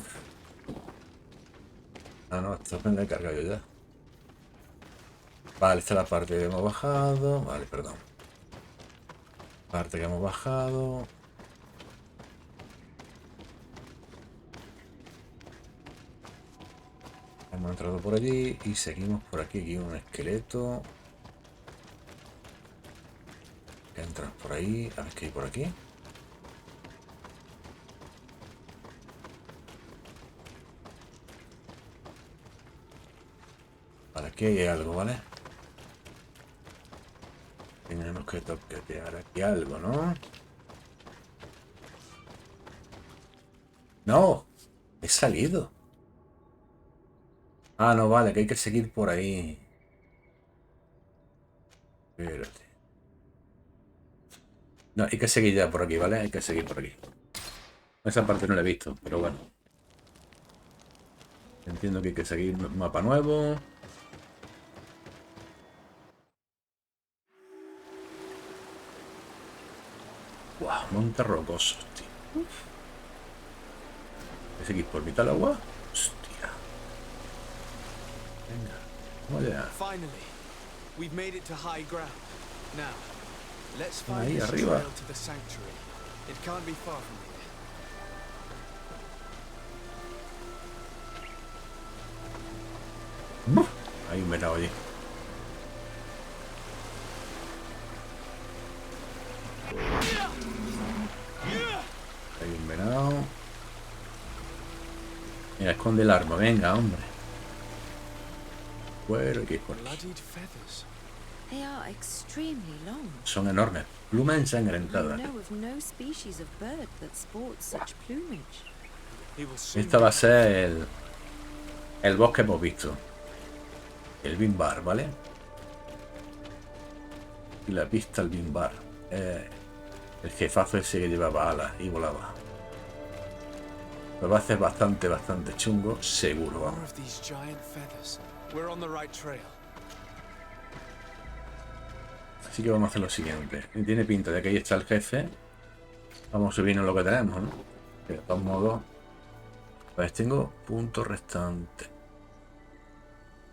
A: Ah, no, esto me lo he cargado yo ya. Vale, esta es la parte que hemos bajado. Vale, perdón. Parte que hemos bajado. Hemos entrado por allí y seguimos por aquí. Aquí un esqueleto. Entras por ahí. A ver qué hay por aquí. Vale, aquí hay algo, ¿vale? Tenemos que toquetear aquí algo, ¿no? ¡No! He salido. Ah, no, vale, que hay que seguir por ahí. Espérate. No, hay que seguir ya por aquí, ¿vale? Hay que seguir por aquí. Esa parte no la he visto, pero bueno. Entiendo que hay que seguir mapa nuevo. Guau, monte rocosos, tío. ¿Hay que seguir por mitad del agua? Hostia. Venga. Vamos allá.
C: Finally, we've made it to high ground. Now, let's find
A: Ahí
C: this
A: arriba.
C: trail to the sanctuary. It can't be far from here.
A: Hay un venado allí. Hay un venado. Mira, esconde el arma. Venga, hombre. Bueno, ¿qué por aquí?
C: Bloodied feathers.
D: They are extremely long.
A: Son enormes. Pluma
D: I
A: ensangrentada.
D: know of no species of bird that sports such plumage.
C: He will soon
A: Esta va a
C: be
A: ser el bosque que hemos visto. El Bimbar, ¿vale? Y la pista al Bimbar. El jefazo ese que llevaba alas y volaba. Lo va a hacer bastante chungo, seguro,
C: more
A: vamos.
C: of these giant feathers. We're on the right trail.
A: Así que vamos a hacer lo siguiente. Y tiene pinta de que ahí está el jefe. Vamos a subirnos lo que tenemos, ¿no? Que de todos modos. Pues tengo puntos restantes.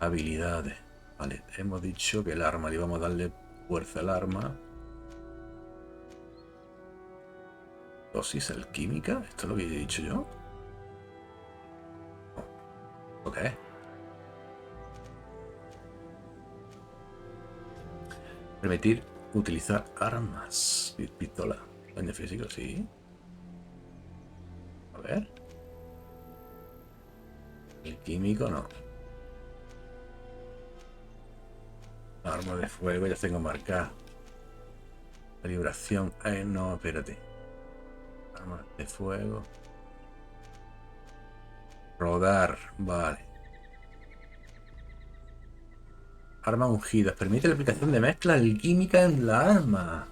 A: Habilidades. Vale, hemos dicho que el arma, le vamos a darle fuerza al arma. Dosis alquímica. ¿Esto es lo que he dicho yo? ¿Lo qué es? Permitir utilizar armas. Pistola. Daño físico, sí. A ver. El químico no. Arma de fuego, ya tengo marcada. La vibración. No, espérate. Arma de fuego. Rodar, vale. Armas ungidas. Permite la aplicación de mezcla alquímica en la arma.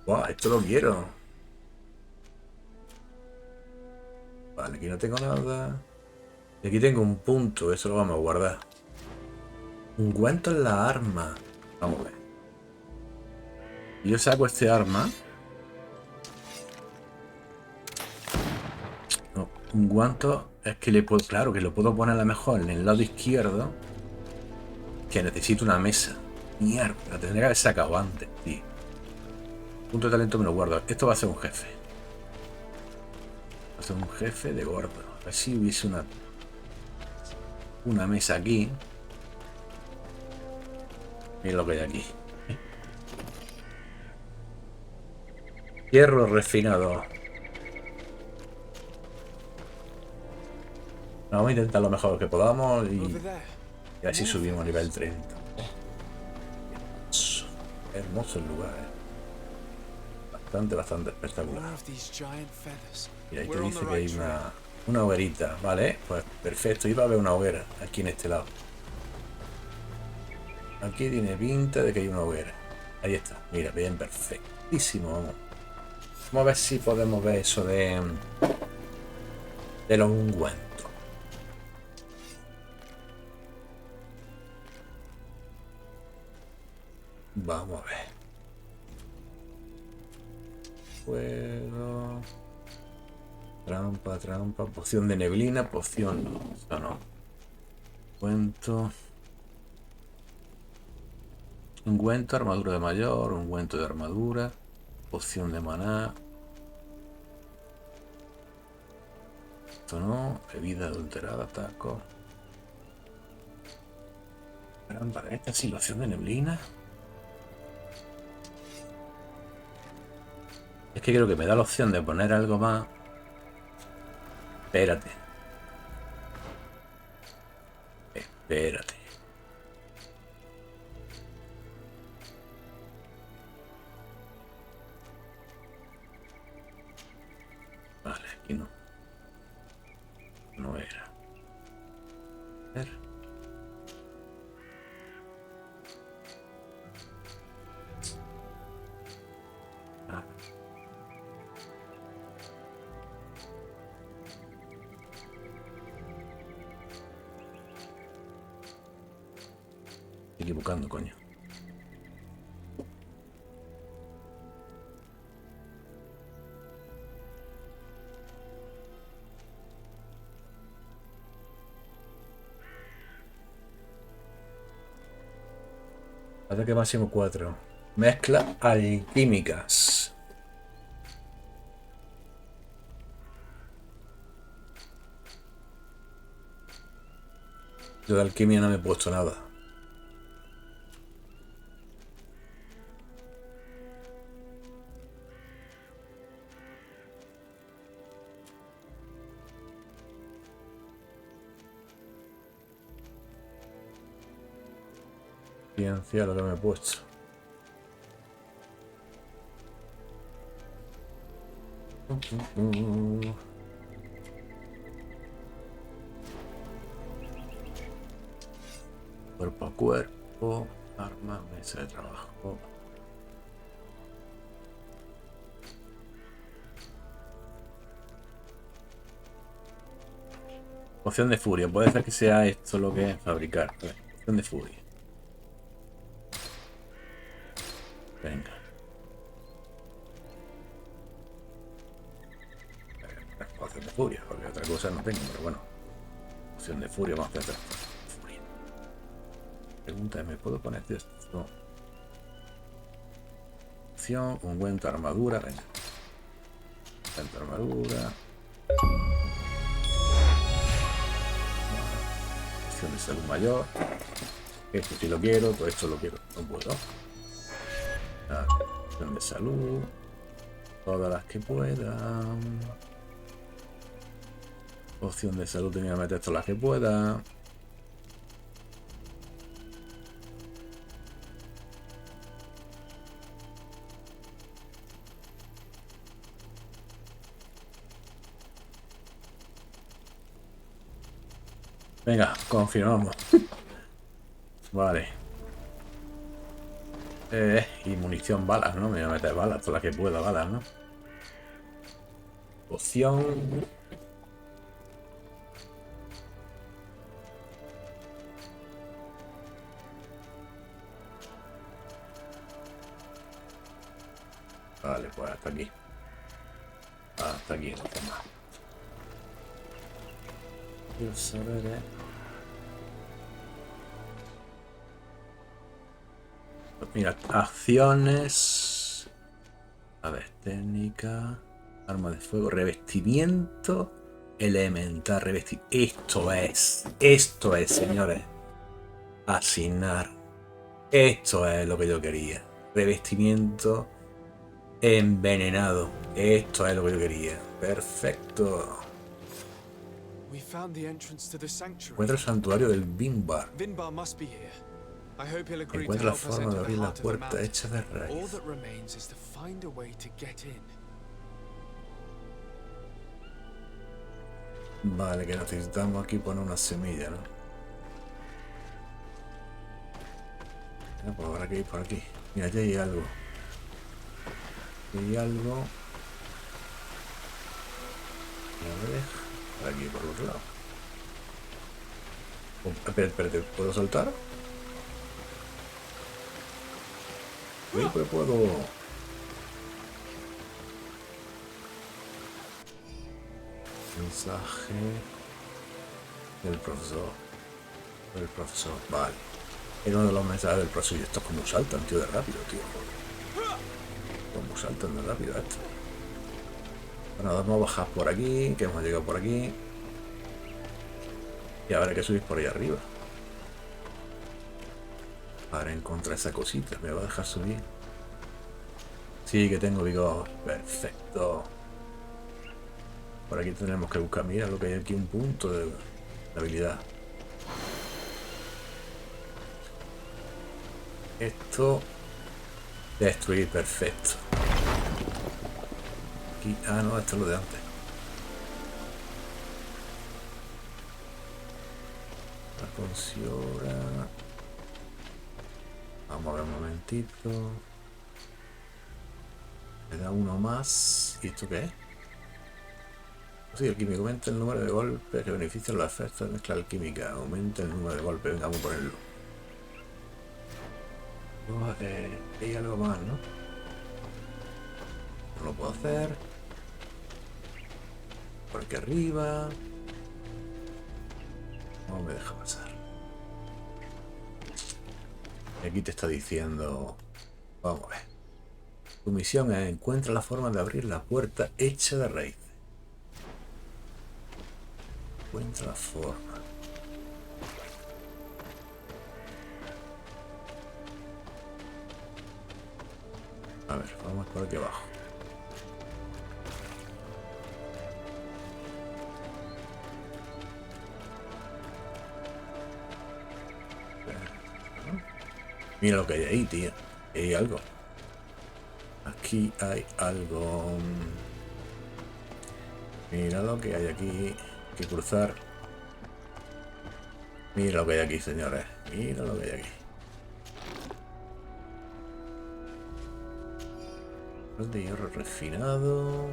A: Wow, esto lo quiero. Vale, aquí no tengo nada. Y aquí tengo un punto, eso lo vamos a guardar. Ungüento en la arma. Vamos a ver. Yo saco este arma. No, ungüento es que le puedo. Claro, que lo puedo poner a lo mejor en el lado izquierdo. Que necesito una mesa. Mierda, la tendría que haber sacado antes, tío. Punto de talento me lo guardo. Esto va a ser un jefe. Va a ser un jefe de gordo. A ver si hubiese una mesa aquí. Mira lo que hay aquí. Hierro refinado. Vamos a intentar lo mejor que podamos y así subimos a nivel 30. Hermoso el lugar, bastante espectacular. Mira, ahí te dice que hay una hoguerita, ¿vale? Pues perfecto, iba a haber una hoguera aquí en este lado. Aquí tiene pinta de que hay una hoguera. Ahí está, mira, bien, perfectísimo. Vamos a ver si podemos ver eso de los ungüentos. Vamos a ver. Fuego. Trampa. Poción de neblina, poción no. Esto no. Ungüento, armadura de mayor, ungüento de armadura, poción de maná. Esto no, bebida adulterada, taco. Trampa, esta situación de neblina. Es que creo que me da la opción de poner algo más. Espérate. Vale, aquí no. No era. A ver. Ah. Estoy equivocando, coño. Ataque máximo 4. Mezcla alquímicas. Yo de alquimia no me he puesto nada. Ciencia lo que me he puesto. Cuerpo a cuerpo. Arma, mesa de trabajo. Poción de furia. Puede ser que sea esto lo que es fabricar. Poción de furia. Venga. Poción de furia, porque otra cosa no tengo, pero bueno. Poción de furia, vamos a hacer furia. Pregunta, ¿me puedo poner esto? Opción, ungüento, armadura. Venga. Ungüento, armadura. Opción de salud mayor. Esto sí lo quiero, todo esto lo quiero. No puedo. Opción de salud. Todas las que puedan. Opción de salud, tenía que meter todas las que pueda. Venga, confirmamos. Vale. Y munición, balas, ¿no? Me voy a meter balas, todas las que pueda, balas, ¿no? Opción. Vale, pues hasta aquí. Hasta aquí, no más. Quiero saber, Pues mira, acciones. A ver, técnica. Arma de fuego, revestimiento elemental, Esto es, señores. Asignar. Esto es lo que yo quería. Revestimiento envenenado. Esto es lo que yo quería. Perfecto. Encuentra el santuario del Vinbar. Encuentra la forma de abrir la puerta hecha de raíz. Vale, que necesitamos aquí poner una semilla, ¿no? Pues habrá que ir por aquí. Mira, ya hay algo. Hay algo. A ver. Por aquí, por otro lado. Oh, espérate, ¿puedo saltar? Siempre puedo. Mensaje del profesor. Del profesor, vale. Era uno de los mensajes del profesor. Y esto es como saltan, tío, de rápido, tío. Como saltan de rápido esto. Bueno, vamos a bajar por aquí, que hemos llegado por aquí. Y ahora hay que subir por ahí arriba. Para encontrar esa cosita, me va a dejar subir. Sí, que tengo vigor. Perfecto. Por aquí tenemos que buscar, mira lo que hay aquí, un punto de habilidad. Esto. Destruir, perfecto. Aquí, no, esto es lo de antes. La funciona. Vamos a ver un momentito. Me da uno más. ¿Y esto qué es? Sí, el químico aumenta el número de golpes que benefician los efectos de mezcla alquímica. Aumenta el número de golpes. Venga, vamos a ponerlo. Hay algo más, ¿no? No lo puedo hacer. Por aquí arriba. No me deja pasar. Y aquí te está diciendo... Vamos a ver. Tu misión es encuentra la forma de abrir la puerta hecha de raíz. Encuentra la forma. A ver, vamos por aquí abajo. Mira lo que hay ahí, tío. Hay algo. Aquí hay algo. Mira lo que hay aquí. Hay que cruzar. Mira lo que hay aquí, señores. Mira lo que hay aquí. De hierro refinado.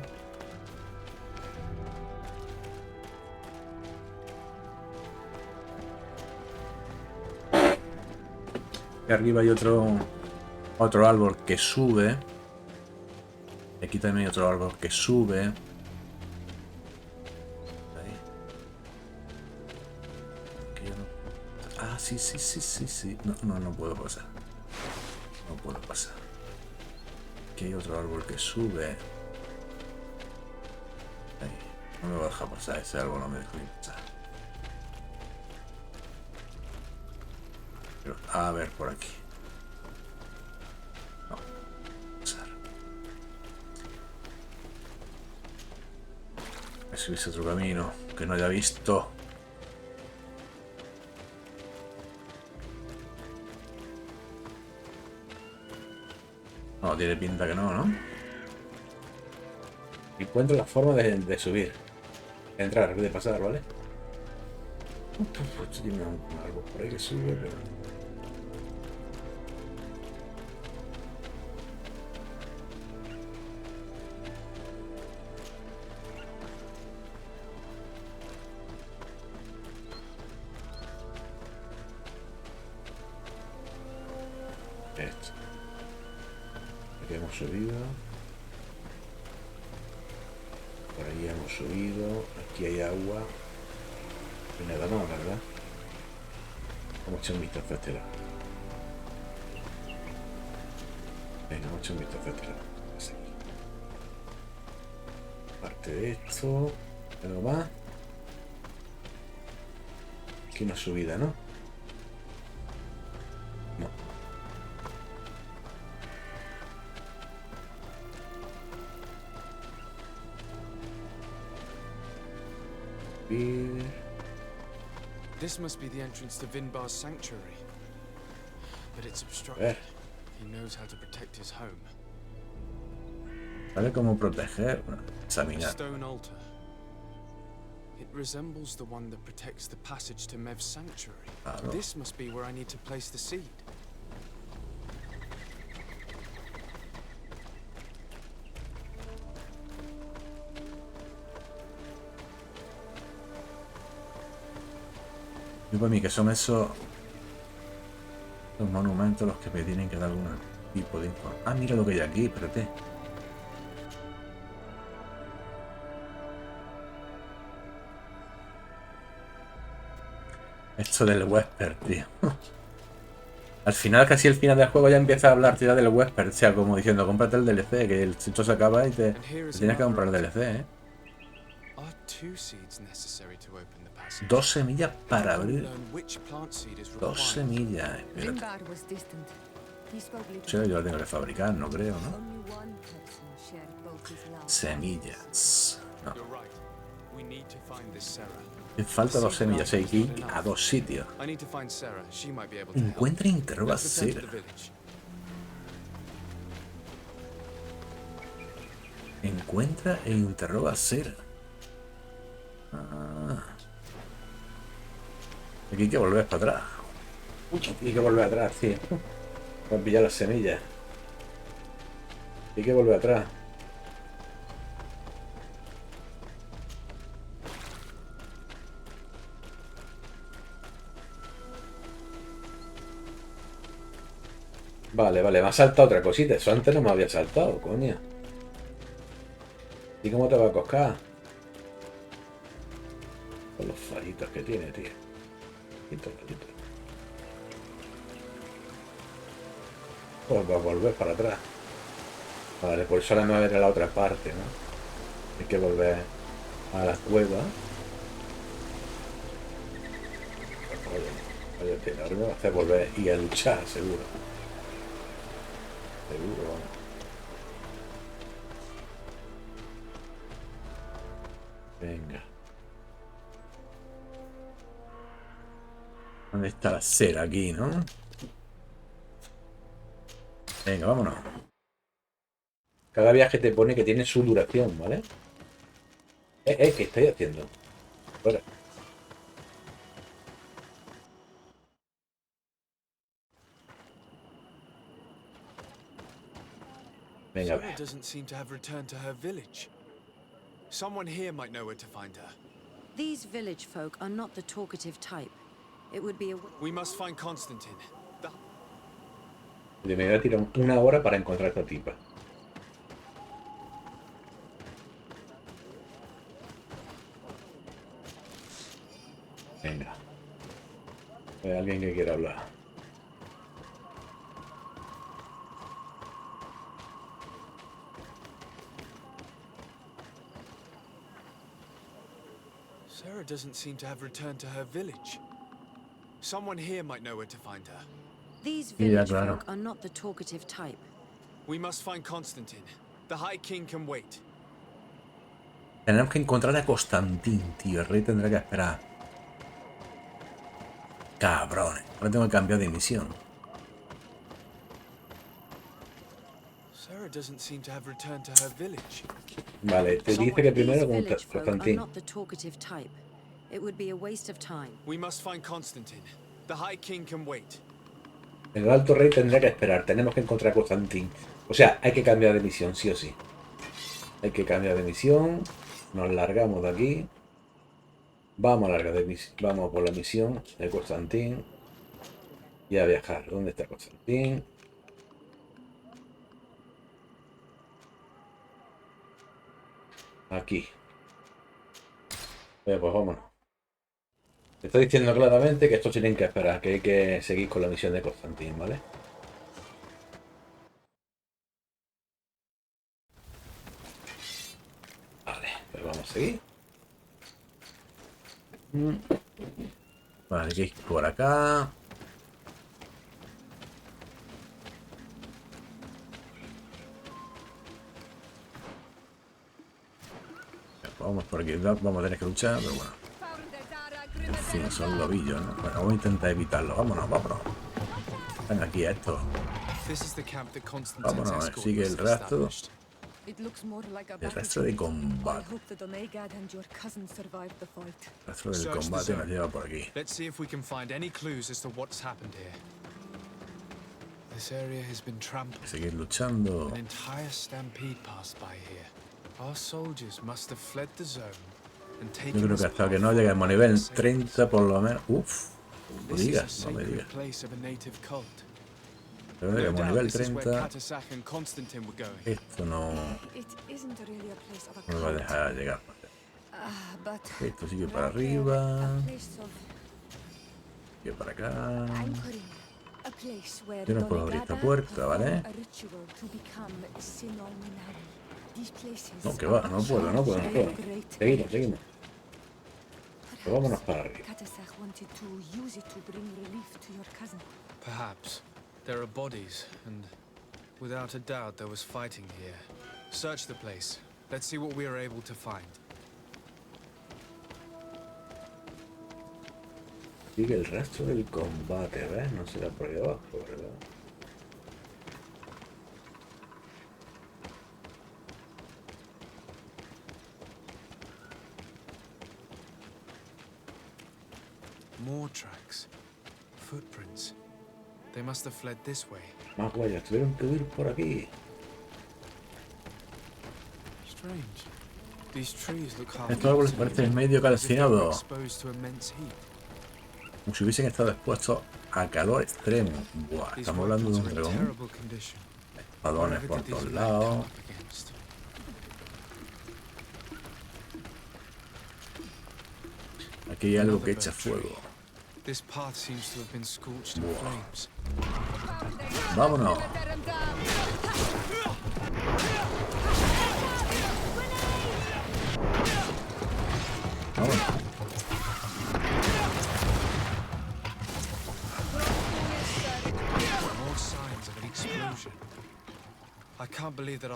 A: Y arriba hay otro árbol que sube. Y aquí también hay otro árbol que sube. Ahí. Aquí yo no... Ah, sí. No puedo pasar. No puedo pasar. Aquí hay otro árbol que sube. Ahí. No me va a dejar pasar. Ese árbol no me deja pasar. Pero, a ver, por aquí. No. Pasar. A ver si hubiese otro camino que no haya visto. No, tiene pinta que no, ¿no? Encuentro la forma de subir. De entrar, de pasar, ¿vale? Esto tiene un árbol por ahí que sube, pero... Esto. Aquí hemos subido. Por ahí hemos subido. Aquí hay agua. Y nada más, ¿verdad? Vamos a echar un vistazo a este lado. Venga, vamos a echar un vistazo a este lado. Así. Parte de esto. Algo más. Aquí una subida, ¿no? No.
C: This must be the entrance to Vinbar's sanctuary. But it's obstructed. He knows how to protect his home.
A: ¿Sabe cómo proteger? Examinar.
C: A stone altar. It resembles the one that protects the passage to Mev's sanctuary.
A: Claro.
C: This must be where I need to place the seed.
A: Yo para mí que son esos los monumentos los que me tienen que dar algún tipo de información. Ah, mira lo que hay aquí, espérate. Esto del Wesper, tío. Al final, casi el final del juego ya empieza a hablar tío, del Wesper. O sea, como diciendo, cómprate el DLC, que el sitio se acaba y te tienes que comprar el DLC, ¿eh? 2 semillas para abrir. 2 semillas. Espérate. O sea, yo la tengo que fabricar, no creo, ¿no? Semillas. No. Me falta 2 semillas, hay que ir a 2 sitios. Encuentra e interroga a Cera. Encuentra e interroga a Cera. Ah. Aquí hay que volver para atrás. Aquí hay que volver atrás, tío. Para pillar las semillas. Hay que volver atrás. Vale, me ha saltado otra cosita. Eso antes no me había saltado, coño. ¿Y cómo te va a coscar? Con los faritos que tiene, tío. Pues va a volver para atrás. Vale, por eso ahora me va a ver a la otra parte, ¿no? Hay que volver a la cueva. Vaya tela, ahora me va a hacer volver y a luchar, seguro. Seguro, vamos. Venga. ¿Dónde está la cera? Aquí, ¿no? Venga, vámonos. Cada viaje te pone que tiene su duración, ¿vale? ¿Qué estáis haciendo? Fuera. Venga, a
C: Sarah
A: ver.
C: doesn't seem to have returned to her village. Someone here might know where to find her.
D: These village folk are not the talkative type. It would be a...
C: We must find Constantine.
A: Me voy a tirar una hora para encontrar a esta tipa. Venga. Hay alguien que quiera hablar.
C: Sarah doesn't seem to have returned to her village. Someone here might know where to find her.
D: These village folk are not the talkative type.
C: We must find Constantine. The High King can wait.
A: Tenemos que encontrar a Constantín, tío. El rey tendrá que esperar. Cabrones. Ahora tengo que cambiar de misión.
C: Sarah doesn't seem to have returned to her village.
A: Vale, te dice que primero con Constantín.
D: It would be a waste of time.
C: We must find Constantine. The High King can wait.
A: El alto rey tendrá que esperar. Tenemos que encontrar a Constantín. O sea, hay que cambiar de misión, sí o sí. Hay que cambiar de misión. Nos largamos de aquí. Vamos a largar de misión. Vamos por la misión de Constantín. Y a viajar. ¿Dónde está Constantín? Aquí. Pues vámonos. Te estoy diciendo claramente que estos tienen que esperar, que hay que seguir con la misión de Constantín, ¿vale? Vale, pues vamos a seguir. Vale, hay que ir por acá. Vamos por aquí, vamos a tener que luchar, pero bueno. En fin, son lobillos, ¿no? Bueno, vamos a intentar evitarlo. Vámonos, vámonos. Están aquí estos. Vámonos, sigue el rastro. El rastro de combate. El rastro del combate nos lleva por aquí. Seguir luchando. Yo creo que hasta que no lleguemos a nivel 30 por lo menos... Uf, no me digas, no me digas. Pero lleguemos a nivel 30... Esto no... No me va a dejar llegar. Esto sigue para arriba. Sigue para acá. Yo no puedo abrir esta puerta, ¿vale? No, que va, no puedo. Seguimos. Pero vámonos para arriba.
C: Perhaps. There are bodies, and without a doubt there was fighting here. Search the place. Let's see what we are able to find.
A: Sigue el rastro del combate, ¿ves? No será por ahí abajo, ¿verdad?
C: More tracks. Footprints. They must have fled this way.
A: Más huellas, tuvieron que huir por aquí.
C: Strange. These trees look half.
A: Estos árboles parecen medio calcinados. Como si hubiesen estado expuestos a calor extremo. Buah, estamos hablando de un dragón. Espadones por todos lados. Aquí hay algo que echa fuego.
C: This path seems to have been scorched in flames.
A: Vámonos.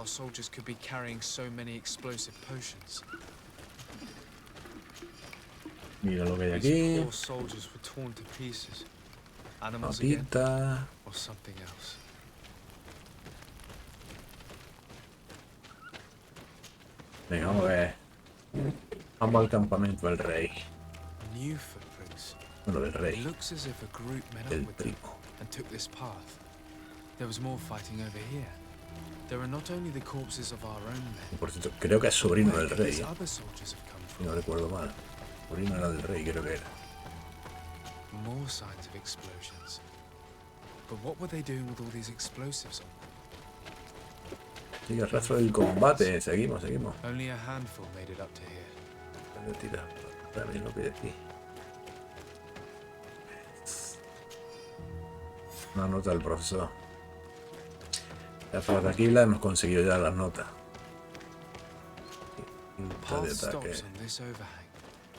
C: our soldiers could be carrying so many explosive potions.
A: Mira lo que hay
C: These
A: aquí.
C: poor soldiers were torn to pieces. Animals again,
A: Notita.
C: or something else.
A: Venga, vamos a ver. Vamos al campamento del rey.
C: New footprints.
A: Bueno, del
C: It
A: rey.
C: looks as if a group met
A: Del
C: up with them
A: primo.
C: and took this path. There was more fighting over here. There are not only the corpses of our own men.
A: Por cierto, creo que es sobrino
C: Where
A: del
C: could
A: rey.
C: these other soldiers have come
A: Si
C: from?
A: no recuerdo mal. Sobrino era del rey, creo que era.
C: More signs of explosions. But what were they doing with all these explosives on?
A: Sigue el rastro del combate. Seguimos, seguimos.
C: Only a handful made it up to here.
A: Tira. También lo que decís. Una nota del profesor. Ya por aquí la hemos conseguido ya las notas. Pinta de
C: Path
A: ataque.
C: stops on this overhang,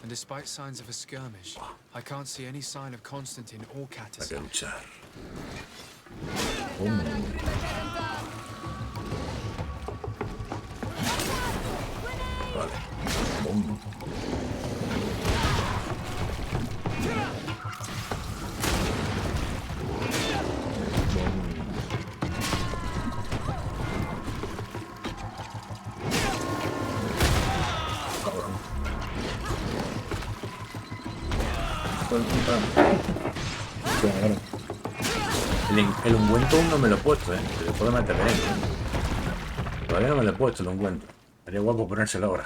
C: and despite signs of a skirmish, I can't see any sign of Constantine or
A: Hay que
C: Catius.
A: luchar. Vale. Bum. Cabrón. Claro. El ungüento aún no me lo he puesto, se le puede meter bien, Todavía no me lo he puesto el ungüento. Sería guapo ponérselo ahora.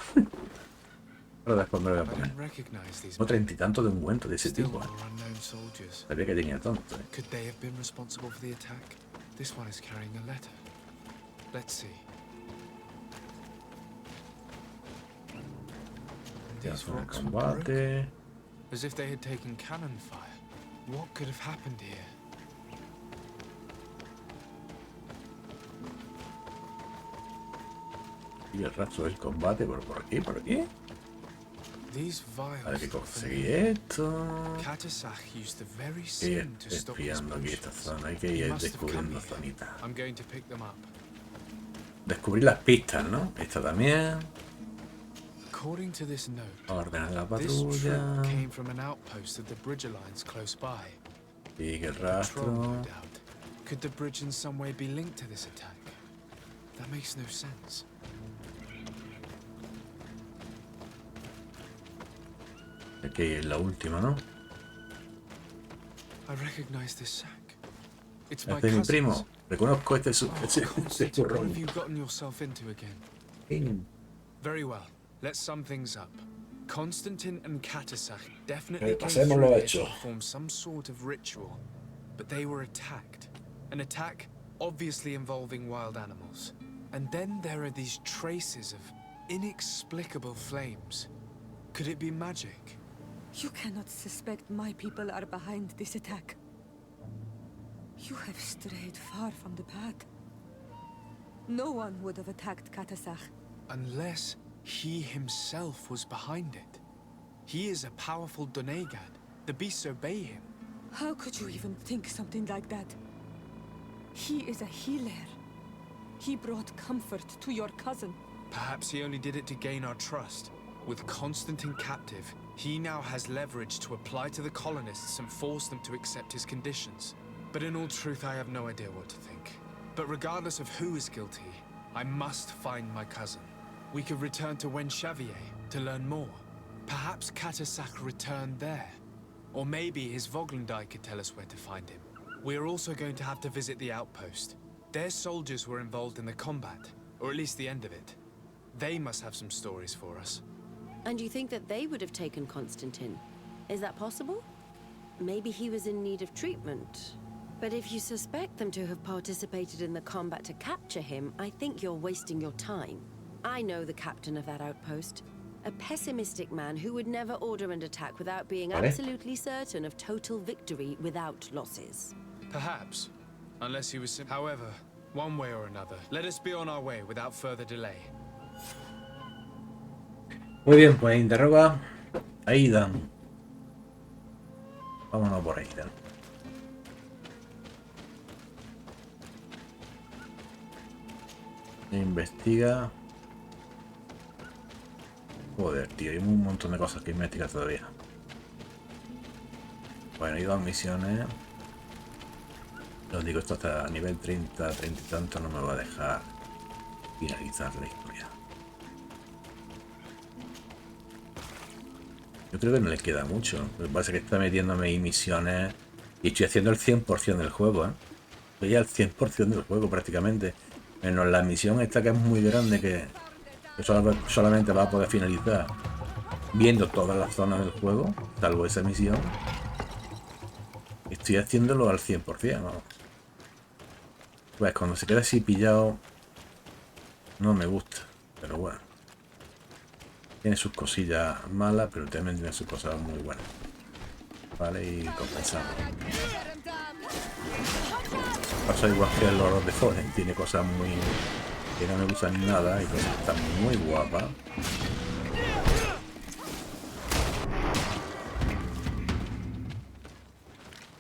A: Pero después me lo voy a
C: I
A: poner.
C: don't recognize these
A: Tengo 30 y tantos de ungüento de ese
C: still
A: tipo.
C: more unknown soldiers.
A: Sabía que tenía tanto,
C: Could they have been responsible for the attack? This one is carrying a letter. Let's see.
A: Ya
C: These
A: son el
C: rocks were broken,
A: combate.
C: as if they had taken cannon fire. What could have happened here?
A: Y el rastro del combate por aquí, por aquí.
C: These
A: A ver que
C: vials look
A: conseguí
C: familiar.
A: esto.
C: Katasach used the very
A: Ir
C: same to stop his
A: espiando aquí esta
C: potions.
A: zona. Hay que
C: He
A: ir
C: must have come
A: descubriendo
C: here.
A: zonitas.
C: I'm going to pick them up.
A: Descubrir las pistas, ¿no? Esta también.
C: According to this note,
A: Ordenar la
C: this
A: patrulla.
C: troop came from an outpost of the Bridger lines close by.
A: Sigue el
C: Patrol, no
A: rastro.
C: doubt. Could the bridge in some way be linked to this attack? That makes no sense.
A: Aquí es la última, ¿no?
C: I recognize this sack. It's my
A: Este es mi
C: cousin's.
A: primo. Reconozco este
C: Oh,
A: este
C: Constantine, what
A: zurrón.
C: have you gotten yourself into again? Very well. Let's sum things up. Constantine and Katasach definitely came
A: Pasemos
C: through
A: lo
C: here
A: hecho.
C: to perform some sort of ritual, but they were attacked. An attack obviously involving wild animals. And then there are these traces of inexplicable flames. Could it be magic?
I: You cannot suspect my people are behind this attack. You have strayed far from the path. No one would have attacked Katasach.
C: Unless he himself was behind it. He is a powerful Donegad. The beasts obey him.
I: How could you even think something like that? He is a healer. He brought comfort to your cousin.
C: Perhaps he only did it to gain our trust. With Constantine captive, he now has leverage to apply to the colonists and force them to accept his conditions. But in all truth, I have no idea what to think. But regardless of who is guilty, I must find my cousin. We could return to Wen Xavier to learn more. Perhaps Katasach returned there. Or maybe his Voglendai could tell us where to find him. We are also going to have to visit the outpost. Their soldiers were involved in the combat, or at least the end of it. They must have some stories for us.
D: And you think that they would have taken Constantine? Is that possible? Maybe he was in need of treatment. But if you suspect them to have participated in the combat to capture him, I think you're wasting your time. I know the captain of that outpost. A pessimistic man who would never order an attack without being absolutely certain of total victory without losses.
C: Perhaps. Unless he was However, one way or another, let us be on our way without further delay.
A: Muy bien, pues interroga a Aidan. Vámonos por Aidan. Investiga. Joder, tío, hay un montón de cosas que investigar todavía. Bueno, hay 2 misiones. Os digo, esto hasta a nivel 30, 30 y tanto no me va a dejar finalizar la historia. Yo creo que no le queda mucho. Lo que pasa es que está metiéndome ahí misiones y estoy haciendo el 100% del juego, ¿eh? Estoy al 100% del juego prácticamente. Menos la misión esta que es muy grande que solamente va a poder finalizar viendo todas las zonas del juego, salvo esa misión. Estoy haciéndolo al 100%, ¿no? Pues cuando se queda así pillado no me gusta, pero bueno. Tiene sus cosillas malas, pero también tiene sus cosas muy buenas. Vale, y compensamos. Pasa igual que el Lord of the Fallen, tiene cosas muy... que no me gustan nada y cosas que están muy guapas.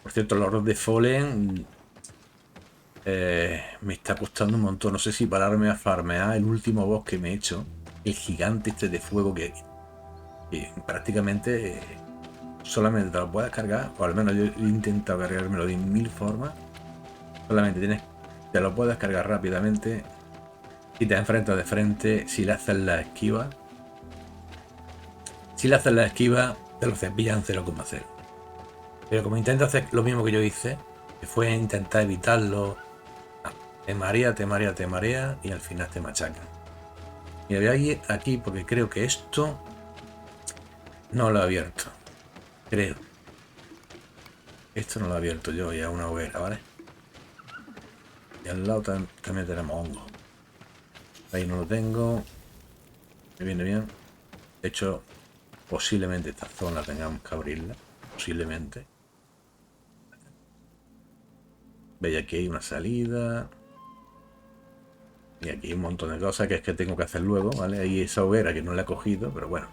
A: Por cierto, el Lord of the Fallen me está costando un montón. No sé si pararme a farmear el último boss que me he hecho. El gigante este de fuego que prácticamente solamente te lo puedes cargar, o al menos yo he intentado cargármelo de 1000 formas. Solamente te lo puedes cargar rápidamente y te enfrentas de frente. Si le haces la esquiva, te lo cepillan 0,0. Pero como intentas hacer lo mismo que yo hice, que fue intentar evitarlo, te marea y al final te machacan. Mira, voy a ir aquí porque creo que esto no lo he abierto. Creo. Esto no lo he abierto yo, ya una hoguera, ¿vale? Y al lado también tenemos hongo. Ahí no lo tengo. Me viene bien. De hecho, posiblemente esta zona tengamos que abrirla. Posiblemente. Veis, aquí hay una salida. Y aquí hay un montón de cosas que es que tengo que hacer luego, ¿vale? Hay esa hoguera que no la he cogido, pero bueno,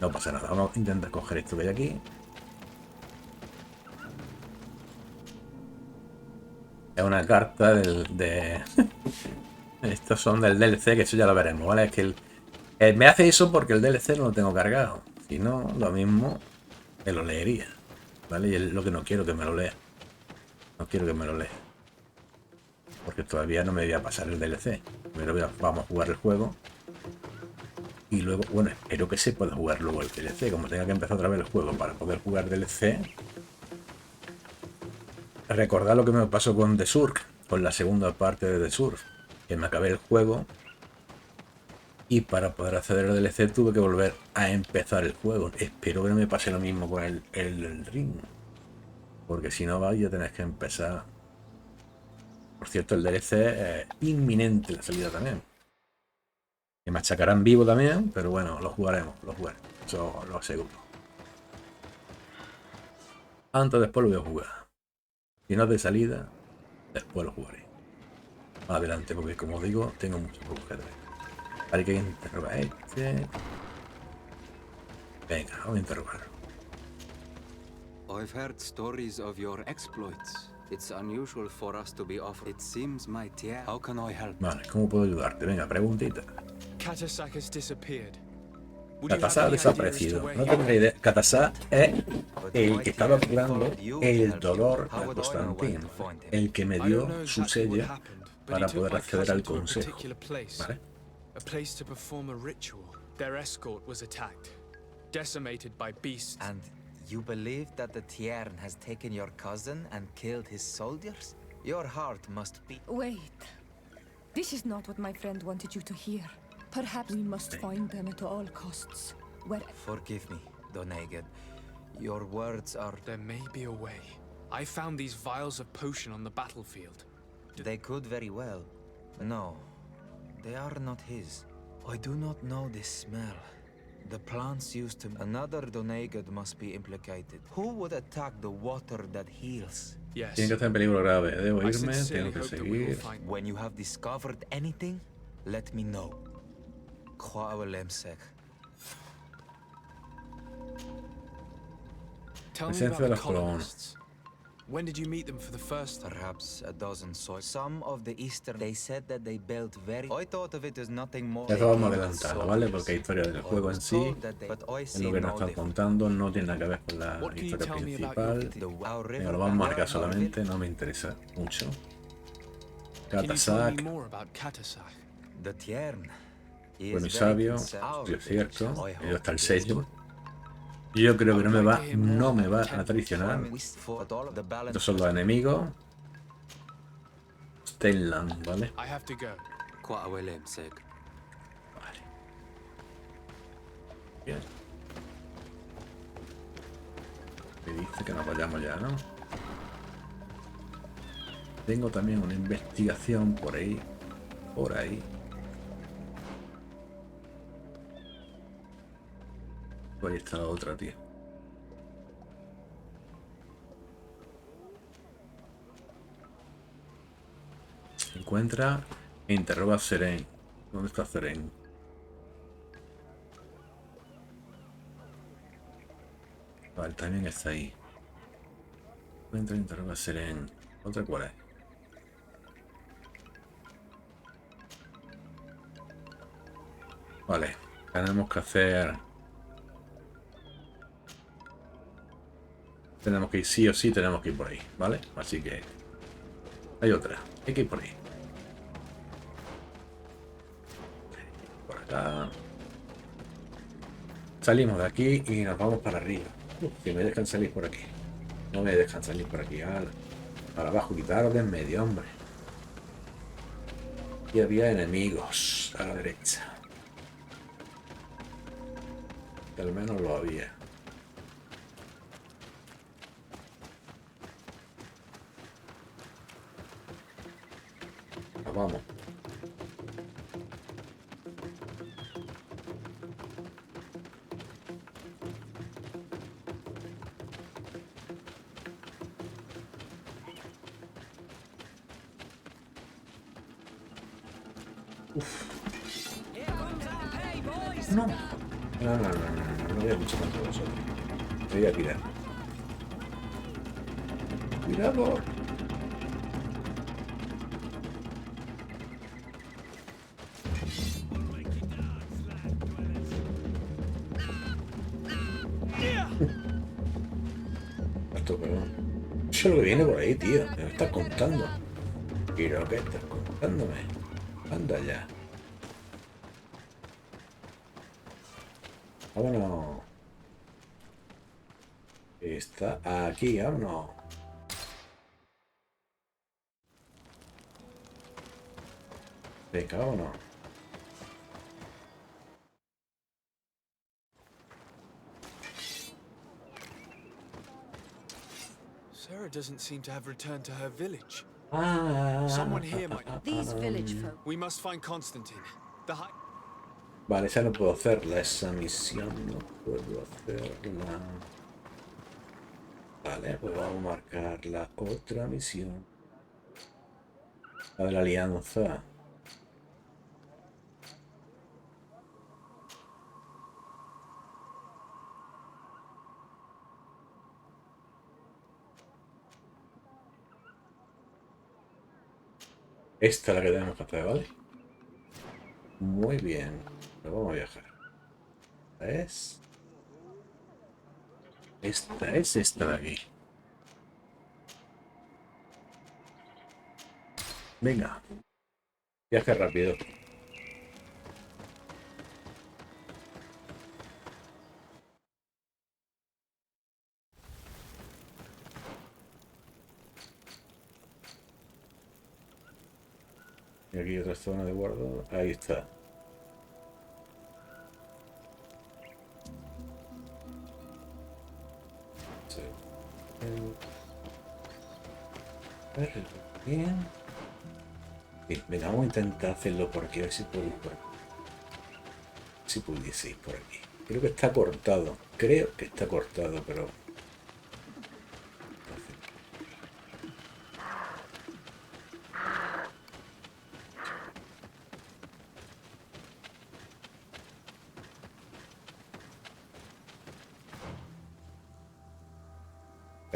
A: no pasa nada. Vamos a intentar coger esto que hay aquí. Es una carta de... Estos son del DLC, que eso ya lo veremos, ¿vale? Es que me hace eso porque el DLC no lo tengo cargado. Si no, lo mismo me lo leería, ¿vale? Y es lo que no quiero que me lo lea. No quiero que me lo lea. Porque todavía no me voy a pasar el DLC. Primero vamos a jugar el juego. Y luego, bueno, espero que se pueda jugar luego el DLC. Como tenga que empezar otra vez el juego para poder jugar DLC. Recordad lo que me pasó con The Surf, con la segunda parte de The Surf. Que me acabé el juego. Y para poder acceder al DLC tuve que volver a empezar el juego. Espero que no me pase lo mismo con el Ring. Porque si no, vais a tener que empezar. Por cierto, el DLC es inminente la salida también. Me machacarán vivo también, pero bueno, lo jugaremos. Eso lo aseguro. Antes o después lo voy a jugar. Si no es de salida, después lo jugaré. Más adelante, porque como os digo, tengo muchos juegos que traer. Hay que interrogar a este. Venga, vamos a interrogar.
K: I've heard stories of your exploits. It's unusual for us to be offered. It seems my tier. How can I help?
A: Vale, ¿cómo puedo ayudarte? Venga, preguntita.
C: Katasak has disappeared.
A: Katasak ha desaparecido. No tengo ni idea. Katasak es el que estaba curando el dolor a Constantin. El que me dio su sello para poder acceder al consejo. ¿Vale?
C: A place to perform a ritual. Their escort was attacked, decimated by beasts.
L: And you believe that the Tiern has taken your cousin and killed his soldiers? Your heart must be...
I: Wait. This is not what my friend wanted you to hear. Perhaps we must find them at all costs. Where...
L: Forgive me, Doneged. Your words are...
C: There may be a way. I found these vials of potion on the battlefield.
L: They could very well. No, they are not his. I do not know this smell. The plants used to... Another Doneged must be implicated. Who would attack the water that heals?
C: Yes.
A: Tiene que estar en peligro grave. Debo irme, tengo que seguir.
L: When you have discovered anything, let me know.
C: Tell me about the colonists. When did you meet them for the first time?
L: Perhaps a dozen so. Some of the Eastern. They said that they built very. I thought of it as nothing more.
A: Eso vamos a adelantarlo, ¿vale? Porque la historia del juego en sí es lo que nos están contando, no tiene nada que ver con la historia principal. Venga, lo vamos a marcar solamente, no me interesa mucho. Katasak. Bueno y sabio, sí, es cierto. Ahí está el sello. Yo creo que no me va a traicionar. Estos son los enemigos. Steinland, ¿vale? Vale. Bien. Me dice que nos vayamos ya, ¿no? Tengo también una investigación por ahí. Por ahí. Ahí está la otra, tío. Se encuentra e interroga a Seren. ¿Dónde está Seren? Vale, también está ahí. Encuentra e interroga a Seren. ¿Otra cuál es? Vale, tenemos que hacer... Tenemos que ir, sí o sí, tenemos que ir por ahí, ¿vale? Así que... Hay otra, hay que ir por ahí. Por acá. Salimos de aquí y nos vamos para arriba. Que me dejan salir por aquí. No me dejan salir por aquí. Para abajo, quitaros de en medio, hombre. Y había enemigos a la derecha. Que al menos lo había. Vamos. No. No voy a luchar contra vosotros. Me voy a tirar. Cuidado. Eso es lo que viene por ahí, tío. ¿Qué me estás contando? ¿Pero qué estás contándome? Anda ya. Vámonos. Está aquí, vámonos. Venga, vámonos.
C: Sarah doesn't seem to have returned to her village.
A: Ah.
C: Someone here might.
D: These village folk.
C: We must find Constantine. The high.
A: Vale, esa no puedo hacerla, esa misión no puedo hacerla. Vale, pues vamos a marcar la otra misión. La de la alianza. Esta es la que tenemos que hacer, ¿vale? Muy bien. Pero vamos a viajar. ¿Es? Esta es esta de aquí. Venga. Viaje rápido. Y aquí otra zona de guardo. Ahí está. Sí. Bien. Sí, venga, vamos a intentar hacerlo por aquí, a ver si puedo ir por aquí. Si pudiese ir por aquí. Creo que está cortado. Creo que está cortado, pero...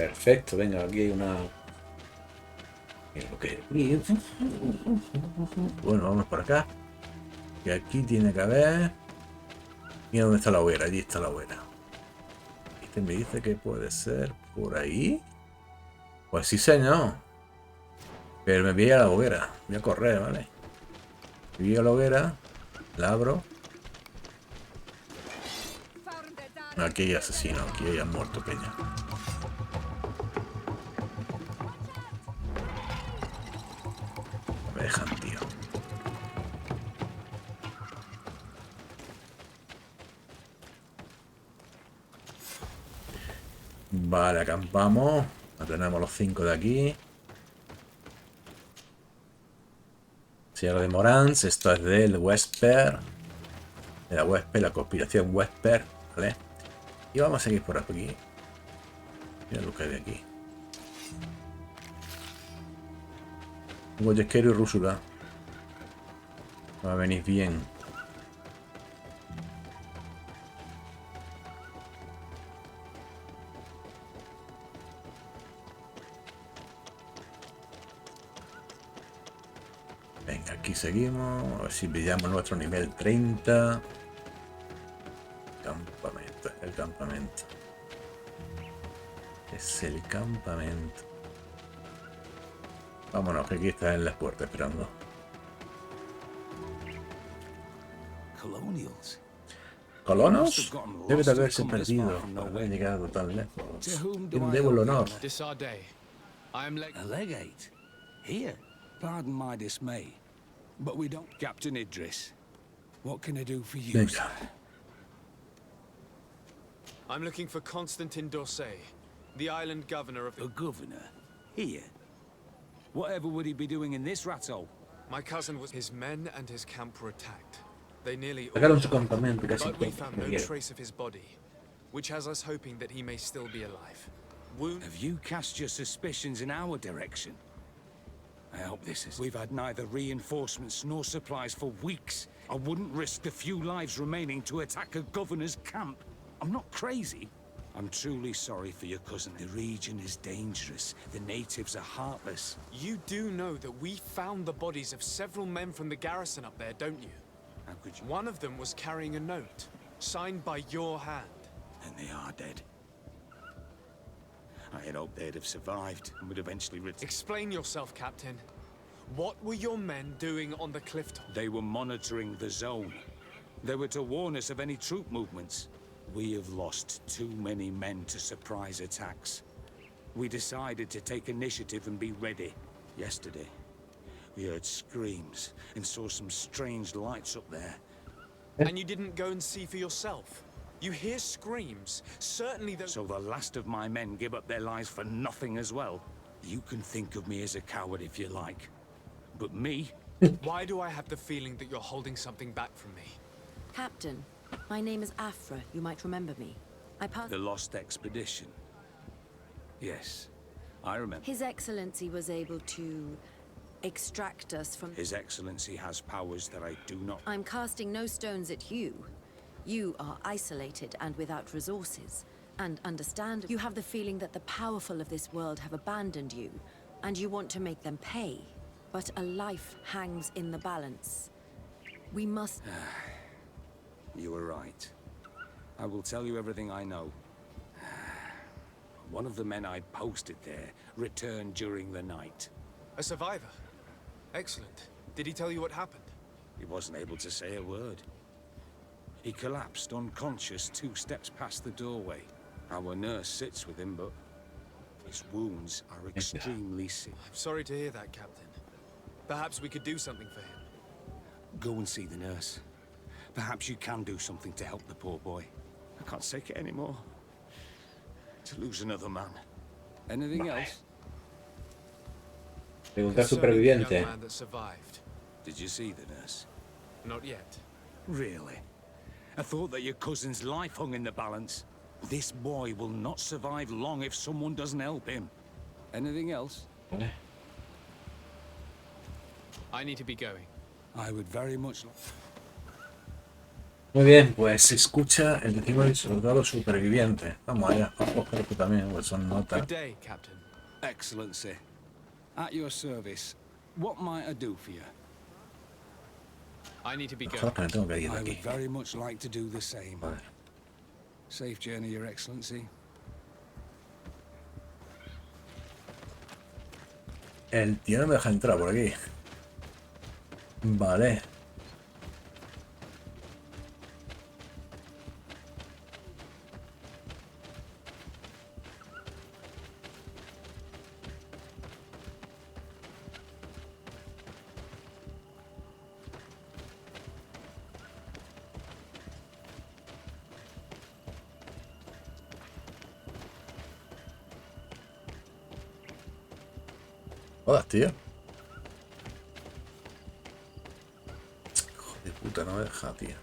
A: Perfecto, venga, aquí hay una... Mira lo que hay. Bueno, vamos por acá. Y aquí tiene que haber... Mira dónde está la hoguera, allí está la hoguera. Este me dice que puede ser por ahí. Pues sí, señor. Pero me voy a la hoguera. Voy a correr, ¿vale? Voy a la hoguera. La abro. Aquí hay asesino. Aquí hay muerto peña. Me dejan, tío. Vale, acampamos. Tenemos los 5 de aquí. Señor de Morans, esto es del Wesper. De la Wesper, la conspiración Wesper. ¿Vale? Y vamos a seguir por aquí. Mira lo que hay de aquí. Boyesquero y Rúsula. Va a venir bien. Venga, aquí seguimos. A ver si pillamos nuestro nivel 30. Campamento, es el campamento. Es el campamento. Vámonos, que aquí está en las puertas esperando.
E: Colonials.
A: ¿Colonos? Debe de haberse perdido para haber llegado tan lejos. ¿Quién debo el honor?
C: I am
E: a legate. Here. Pardon my dismay, but we don't... Captain Idris, what can I do for you, sir?
C: I'm looking for Constantin d'Orsay, the island governor of...
E: A governor? Here? Whatever would he be doing in this rattle?
C: My cousin was... His men and his camp were attacked. They nearly all...
A: Sacaron su campamento casi
C: But we
A: todo.
C: found no trace of his body, which has us hoping that he may still be alive.
E: Have you cast your suspicions in our direction? I hope this is... We've had neither reinforcements nor supplies for weeks. I wouldn't risk the few lives remaining to attack a governor's camp. I'm not crazy. I'm truly sorry for your cousin. The region is dangerous. The natives are heartless.
C: You do know that we found the bodies of several men from the garrison up there, don't you?
E: How could you...
C: One of them was carrying a note, signed by your hand.
E: And they are dead. I had hoped they'd have survived and would eventually
C: Explain yourself, Captain. What were your men doing on the cliff top?
E: They were monitoring the zone. They were to warn us of any troop movements. We have lost too many men to surprise attacks. We decided to take initiative and be ready. Yesterday, we heard screams and saw some strange lights up there.
C: And you didn't go and see for yourself? You hear screams, certainly those...
E: So the last of my men give up their lives for nothing as well? You can think of me as a coward if you like. But me?
C: Why do I have the feeling that you're holding something back from me?
D: Captain, my name is Afra. You might remember me. I passed...
E: The Lost Expedition. Yes, I remember.
D: His Excellency was able to extract us from...
E: His Excellency has powers that I do not...
D: I'm casting no stones at you. You are isolated and without resources. And understand, you have the feeling that the powerful of this world have abandoned you, and you want to make them pay. But a life hangs in the balance. We must...
E: You were right. I will tell you everything I know. One of the men I'd posted there returned during the night.
C: A survivor? Excellent. Did he tell you what happened?
E: He wasn't able to say a word. He collapsed unconscious 2 steps past the doorway. Our nurse sits with him, but his wounds are extremely serious.
C: I'm sorry to hear that, Captain. Perhaps we could do something for him.
E: Go and see the nurse. Perhaps you can do something to help the poor boy. I can't take it anymore. To lose another man. Anything else?
A: Preguntar superviviente.
C: Man that survived.
E: Did you see the nurse?
C: Not yet.
E: Really? I thought that your cousin's life hung in the balance. This boy will not survive long if someone doesn't help him. Anything else?
C: I need to be going.
E: I would very much...
A: Muy bien, pues se escucha el 19 soldado superviviente. Vamos allá, vamos a coger esto también, pues son notas.
C: Good day, Captain.
E: Excellency. At your service. What might I do for you?
C: I need to be
A: Joder,
C: going.
A: que me tengo que ir de
E: I
A: aquí.
E: would very much like to do the same.
A: Vale.
E: Safe journey, Your Excellency.
A: El tío no me deja entrar por aquí. Vale. Jodas, tío. Hijo de puta, no me deja, tío.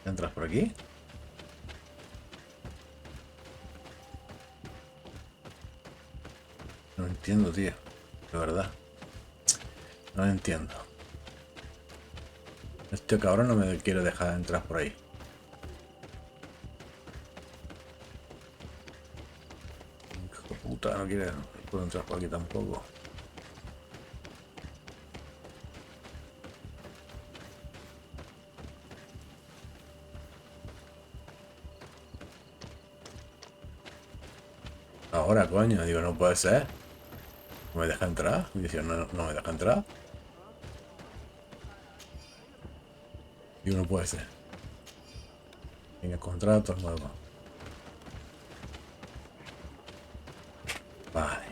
A: ¿Entras por aquí? No entiendo, tío. De verdad. No entiendo. Este cabrón no me quiere dejar entrar por ahí. Hijo de puta, no quiere. No puedo entrar por aquí tampoco. Ahora, coño, digo, no puede ser. ¿No me deja entrar? Y dice, no, no me deja entrar. Digo, no puede ser. Venga, contrato nuevo. Vale.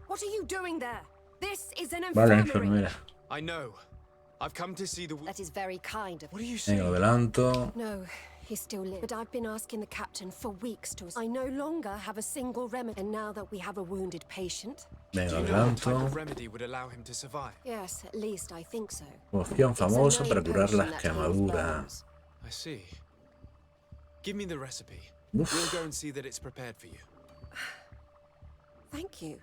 B: What are you doing there? This is an
A: Vale,
B: infirmary.
A: enfermera.
C: I know. I've come to see the...
B: That is very kind of
C: What are you
A: Venga,
C: saying?
A: adelanto.
B: No, he still lives. But I've been asking the captain for weeks to... I no longer have a single remedy. And now that we have a wounded patient...
A: Venga,
C: Do you know what type
A: adelanto.
C: of remedy would allow him to survive?
B: Yes, at least I think so.
A: Poción
B: It's a
A: famosa
B: known
A: para curar
B: potion
A: las
B: that heals
A: quemaduras.
B: burns.
C: I see. Give me the recipe.
A: Uf.
C: We'll go and see that it's prepared for you.
B: Thank you.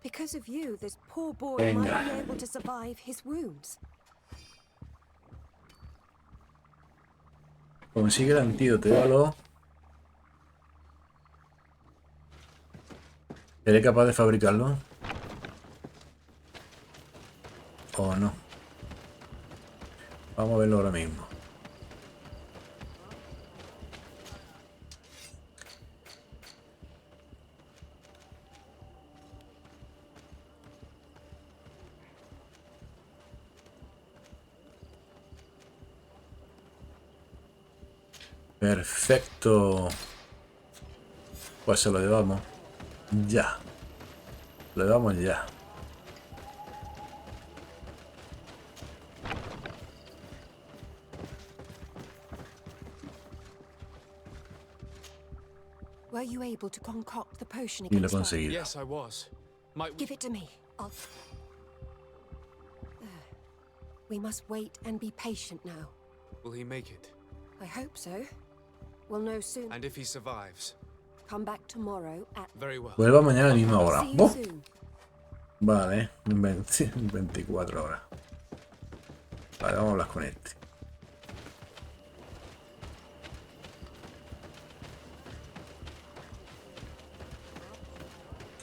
B: Because of you, this poor boy
A: Venga.
B: might be able to survive his wounds.
A: Consigue el antídoto, llévalo. ¿Seré capaz de fabricarlo? ¿O no? Vamos a verlo ahora mismo. Perfecto. Pues se lo llevamos. Ya. Lo llevamos ya.
B: Were you able to concoct the potion
A: Y lo he
B: against her?
A: conseguido.
C: Yes, I was. Might we...
B: Give it to me. I'll... There. We must wait and be patient now.
C: Will he make it?
B: I hope so. We'll know soon.
C: And if he survives?
B: Come back tomorrow at...
C: Very well.
A: Vuelva mañana a la misma hora.
B: See you
A: ¡Buf!
B: soon.
A: Vale, 24 horas. Vale, vamos a hablar con este.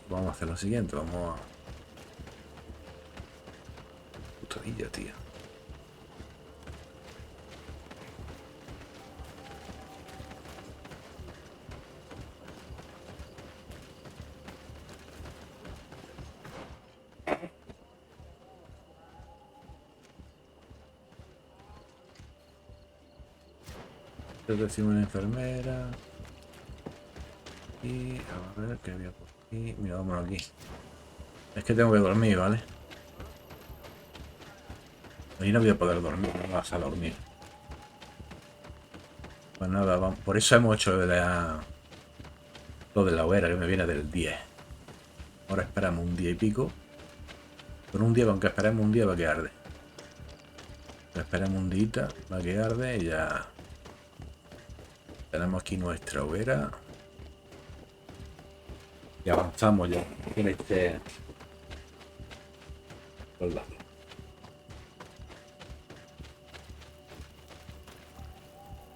A: Vamos a hacer lo siguiente, vamos a... Putadilla, tío. Tengo que decir una enfermera. Y a ver qué había por aquí. Mira, vámonos aquí. Es que tengo que dormir, ¿vale? Ahí no voy a poder dormir, no vas a dormir. Pues nada, vamos. Por eso hemos hecho lo de la hoguera, que me viene del 10. Ahora esperamos un día y pico. Con un día, con que esperemos un día va a que arde. Esperemos un día, va a que arde y ya. Tenemos aquí nuestra hoguera. Y avanzamos ya en este soldado.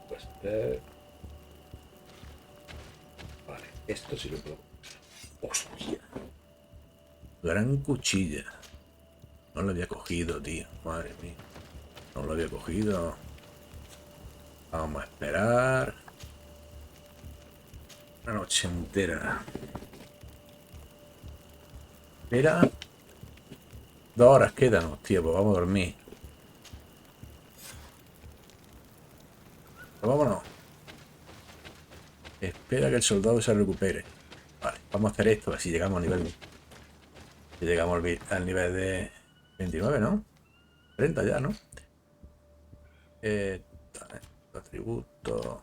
A: Pues vale, esto sí lo puedo. ¡Hostia! Gran cuchilla. No lo había cogido, tío. Madre mía. No lo había cogido. Vamos a esperar. Una noche entera. Mira. 2 horas quedan, hostia, pues vamos a dormir. Pues vámonos. Espera que el soldado se recupere. Vale, vamos a hacer esto, así llegamos al nivel. Si llegamos al nivel de 29, ¿no? 30 ya, ¿no? Atributos.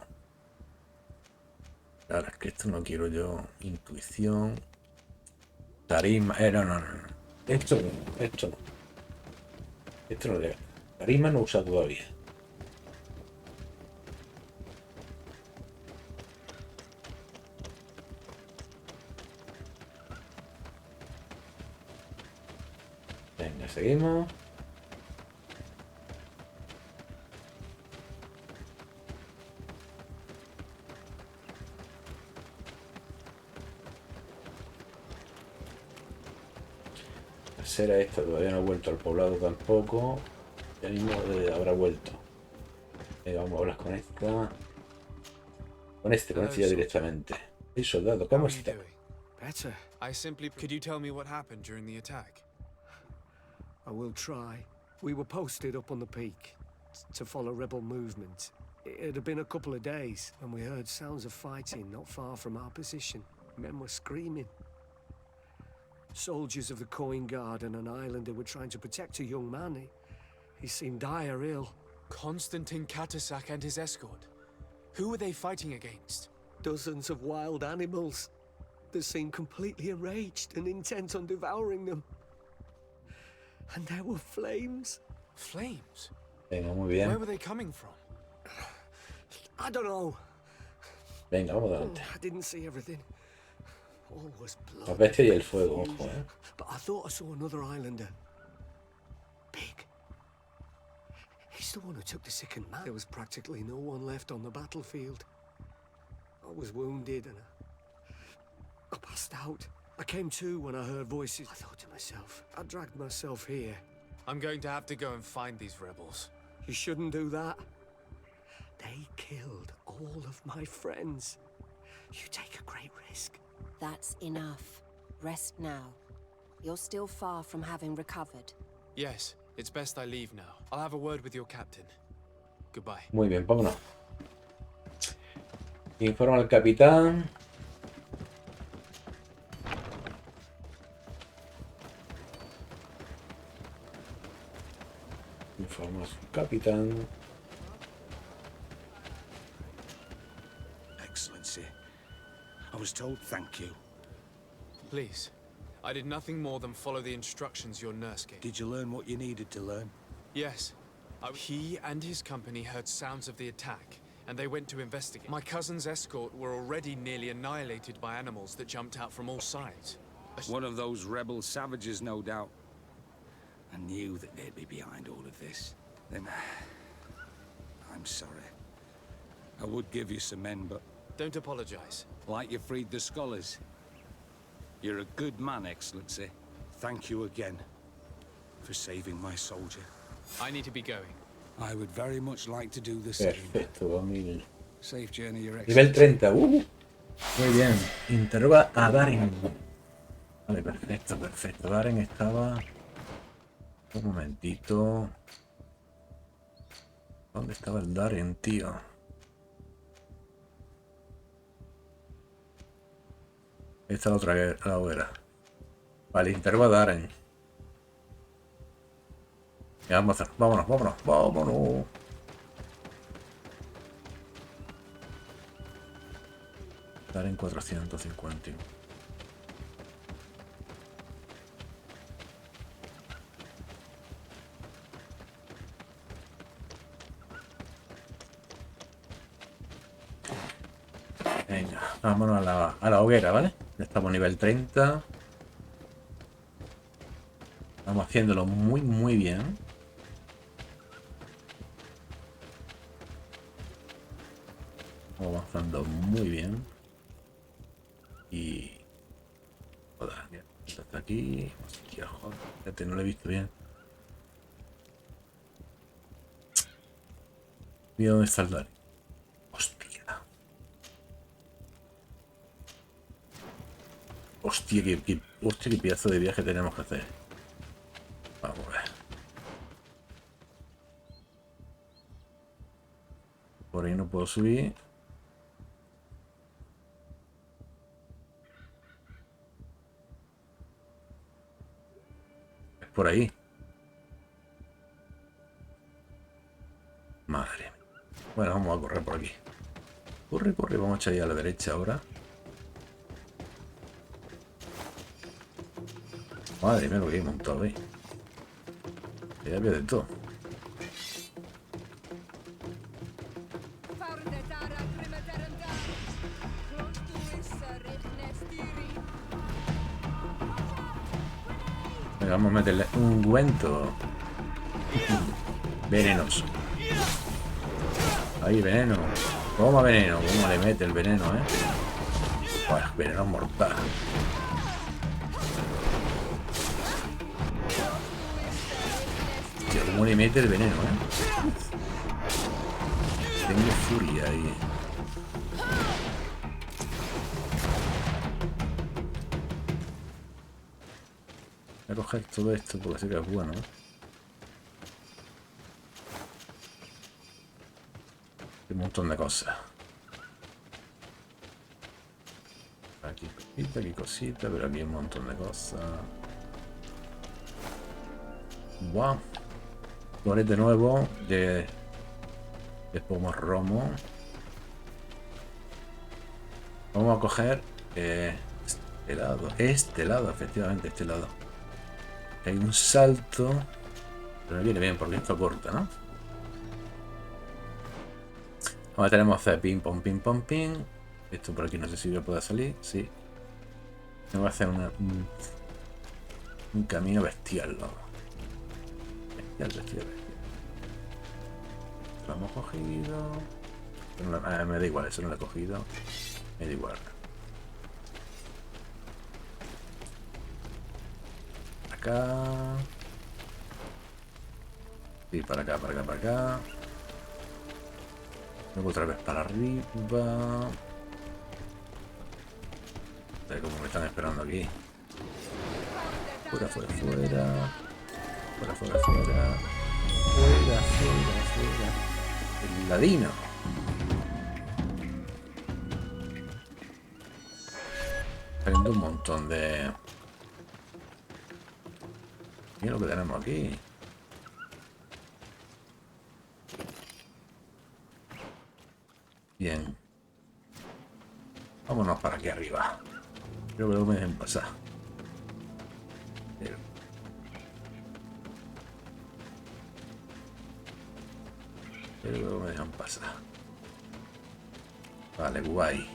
A: Claro, es que esto no quiero yo. Intuición. Carisma. No. Esto no. Esto no llega. Carisma no usa todavía. Venga, seguimos. La cera esta todavía no ha vuelto al poblado tampoco. Ya mismo habrá vuelto. Vamos a hablar con esta. Con este ya directamente. El soldado, ¿cómo está?
C: Better. Could you tell me what happened during the attack?
M: I will try. We were posted up on the peak to follow rebel movement. It had been a couple of days when we heard sounds of fighting not far from our position. Men were screaming. Soldiers of the Coin Guard and an islander were trying to protect a young man. He seemed dire ill.
C: Konstantin Katasak and his escort. Who were they fighting against?
M: Dozens of wild animals. They seemed completely enraged and intent on devouring them. And there were flames.
C: Flames?
A: Venga, muy bien.
C: Where were they coming from?
M: I don't know.
A: Venga, vamos adelante.
M: I didn't see everything. All was blood.
A: La bestia y el fuego, ojo,
M: But I thought I saw another islander. Big. He's the one who took the sickened man. There was practically no one left on the battlefield. I was wounded and I passed out. I came to when I heard voices. I thought to myself, I dragged myself here.
C: I'm going to have to go and find these rebels.
M: You shouldn't do that. They killed all of my friends. You take a great risk.
B: That's enough. Rest now. You're still far from having recovered.
C: Yes, it's best I leave now. I'll have a word with your captain. Goodbye.
A: Muy bien, vámonos. Informa al capitán. Informa a su capitán.
E: Excellency, I was told thank you.
C: Please. I did nothing more than follow the instructions your nurse gave.
E: Did you learn what you needed to learn?
C: Yes. He and his company heard sounds of the attack, and they went to investigate. My cousin's escort were already nearly annihilated by animals that jumped out from all sides.
E: One of those rebel savages, no doubt. I knew that they'd be behind all of this. Then... I'm sorry. I would give you some men, but...
C: Don't apologize.
E: Like you freed the scholars. You're a good man, Excellency. Thank you again for saving my soldier.
C: I need to be going.
E: I would very much like to do the same.
A: Perfecto, vamos.
E: Safe journey, Your
A: Nivel
E: Excellency.
A: 30. Muy bien. Interroga a Darren. Vale, perfecto, perfecto. Darren estaba... Un momentito. ¿Dónde estaba el Darren, tío? Esta es la otra, la hoguera. Vale, intervadaren. Ya, vamos a hacer. Vámonos, vámonos, vámonos. Dar en 450. Venga, vámonos a la hoguera, ¿vale? Ya estamos a nivel 30. Estamos haciéndolo muy, muy bien. Estamos avanzando muy bien. Y... Joder, hasta aquí. Hostia, joder, fíjate, no lo he visto bien. Mira dónde está el Dani. Hostia. Hostia, hostia, qué pedazo de viaje tenemos que hacer. Vamos a ver. Por ahí no puedo subir. Es por ahí. Madre mía. Bueno, vamos a correr por aquí. Corre, corre. Vamos a echar ahí a la derecha ahora. Madre mía, lo que he montado ahí. Ya había de todo. Venga, vamos a meterle un ungüento. Venenoso. Ahí, veneno. Toma veneno. ¿Cómo le mete el veneno, Bueno, veneno mortal. Hostia, ¿cómo le mete el veneno, Tengo furia ahí. Voy a coger todo esto porque sé que es bueno, Un montón de cosas. Aquí cosita, pero aquí un montón de cosas. Wow. Flores de nuevo de pomo romo. Vamos a coger este lado, efectivamente, este lado. Hay un salto, pero me viene bien porque esto corta, ¿no? Ahora tenemos que hacer ping pong, ping pong, ping. Esto por aquí no sé si yo puedo salir. Sí. Tengo que hacer un camino bestial, ¿no? Bestial. Lo hemos cogido. Me da igual, eso no lo he cogido. Me da igual. Acá. Sí, para acá. Luego otra vez para arriba. A ver cómo me están esperando aquí. Fuera. El ladino. Saliendo un montón de... Mira lo que tenemos aquí. Bien. Vámonos para aquí arriba. Creo que luego me dejen pasar. Pero luego me dejan pasar. Vale, guay.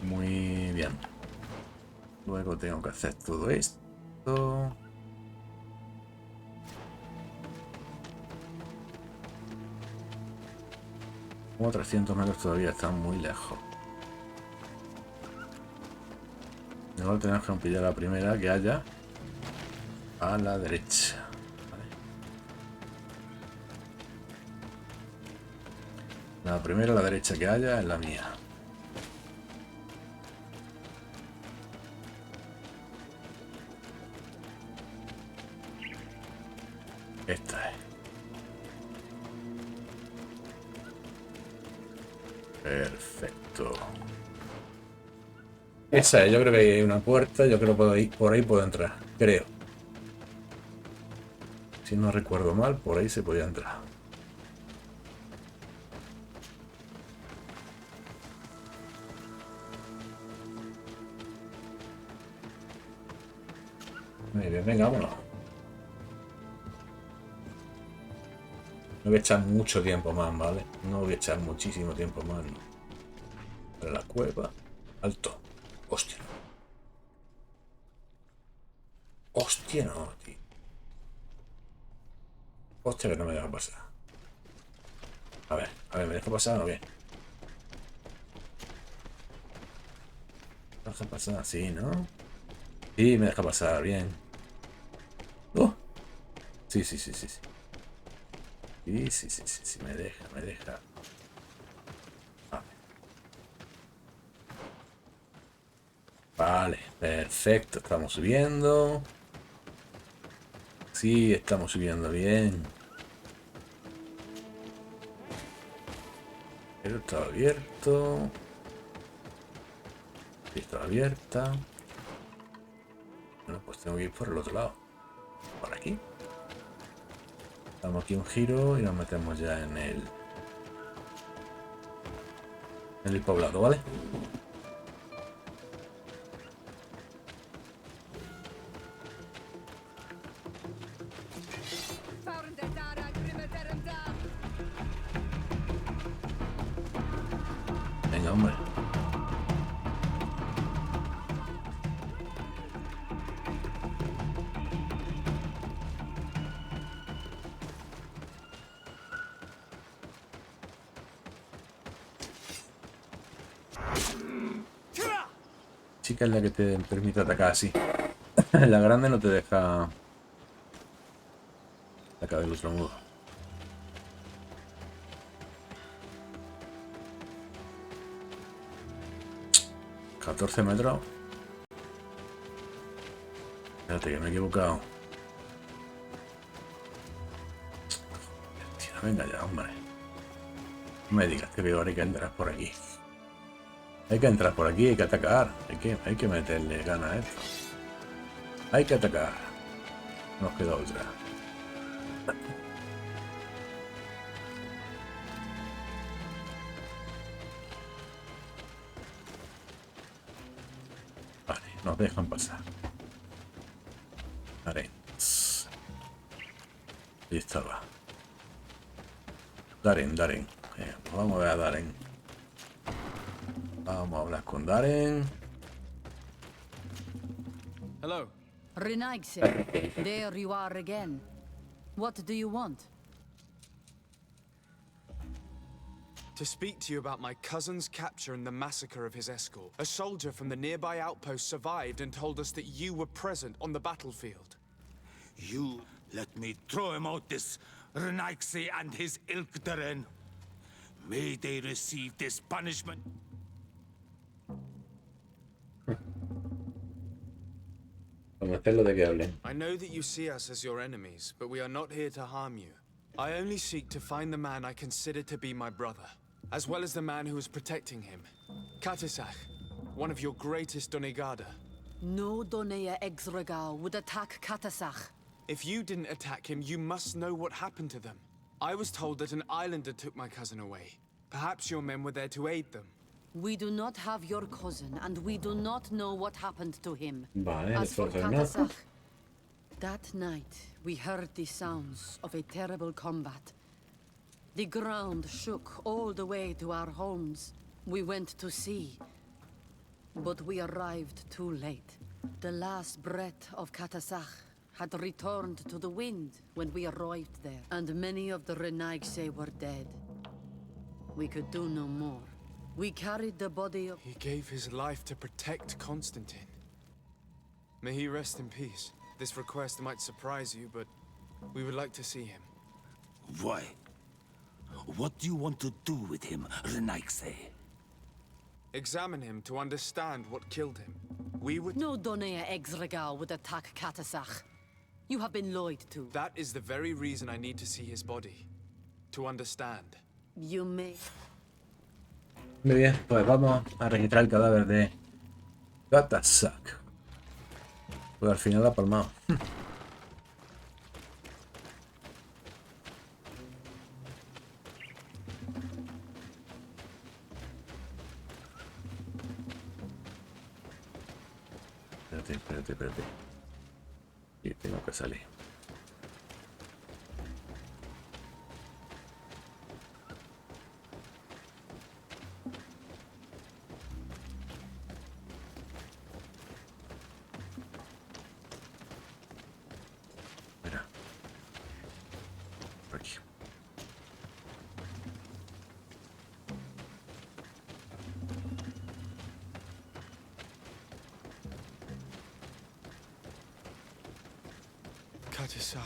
A: Muy bien. Luego tengo que hacer todo esto. Como 300 metros todavía están muy lejos. Ahora tenemos que pillar la primera que haya a la derecha. Vale. La primera a la derecha que haya es la mía. Esta es. Perfecto. Esa es, yo creo que hay una puerta, yo creo que por ahí puedo entrar, creo. Si no recuerdo mal, por ahí se podía entrar. Muy bien, venga, vámonos. No voy a echar mucho tiempo más, ¿vale? No voy a echar muchísimo tiempo más, no. Para la cueva. Alto. Hostia. Hostia, no, tío. Hostia, que no me deja pasar. A ver, ¿me deja pasar o qué? ¿Me deja pasar? Sí, ¿no? Sí, me deja pasar, bien. ¡Oh! Sí, sí, sí, sí, sí. Sí, sí, sí, sí, sí, me deja, me deja. Vale. Vale, perfecto, estamos subiendo. Sí, estamos subiendo bien. Pero está abierto. Sí, está abierta. Bueno, pues tengo que ir por el otro lado. Por aquí. Damos aquí un giro y nos metemos ya en el poblado, ¿vale? Venga, hombre. Chica es la que te permite atacar así. La grande no te deja atacar del otro modo. ¿14 metros? Espérate que me he equivocado. Tía, venga ya, hombre. No me digas que hay que entrar por aquí. Hay que entrar por aquí, hay que atacar. Hay que meterle ganas a esto. Hay que atacar. Nos queda otra. Vale, nos dejan pasar. Vale. Ahí estaba. Daren. Pues vamos a ver a Daren. Vamos a hablar con Daren.
C: Hello.
N: Renaigse, there you are again. What do you want?
C: To speak to you about my cousin's capture and the massacre of his escort. A soldier from the nearby outpost survived and told us that you were present on the battlefield.
E: You let me throw him out, this Renaigse and his ilk Daren. May they receive this punishment.
C: I know that you see us as your enemies, but we are not here to harm you. I only seek to find the man I consider to be my brother, as well as the man who is protecting him. Katisach, one of your greatest Donegada.
N: No Donea Exregal would attack Katasach.
C: If you didn't attack him, you must know what happened to them. I was told that an islander took my cousin away. Perhaps your men were there to aid them.
N: We do not have your cousin, and we do not know what happened to him.
A: Vale,
N: as for Katasach, that night we heard the sounds of a terrible combat. The ground shook all the way to our homes. We went to see, but we arrived too late. The last breath of Katasach had returned to the wind when we arrived there, and many of the Renaigse were dead. We could do no more. We carried the body of...
C: He gave his life to protect Constantine. May he rest in peace. This request might surprise you, but we would like to see him.
E: Why? What do you want to do with him, Renaigse?
C: Examine him to understand what killed him. We would...
N: No Donea Exregal would attack Katasach. You have been lied to.
C: That is the very reason I need to see his body. To understand.
N: You may...
A: Muy bien, pues vamos a registrar el cadáver Gatasak. Pues al final ha palmado. Espérate. Y tengo que salir. Mira. Por aquí.
C: Katisak.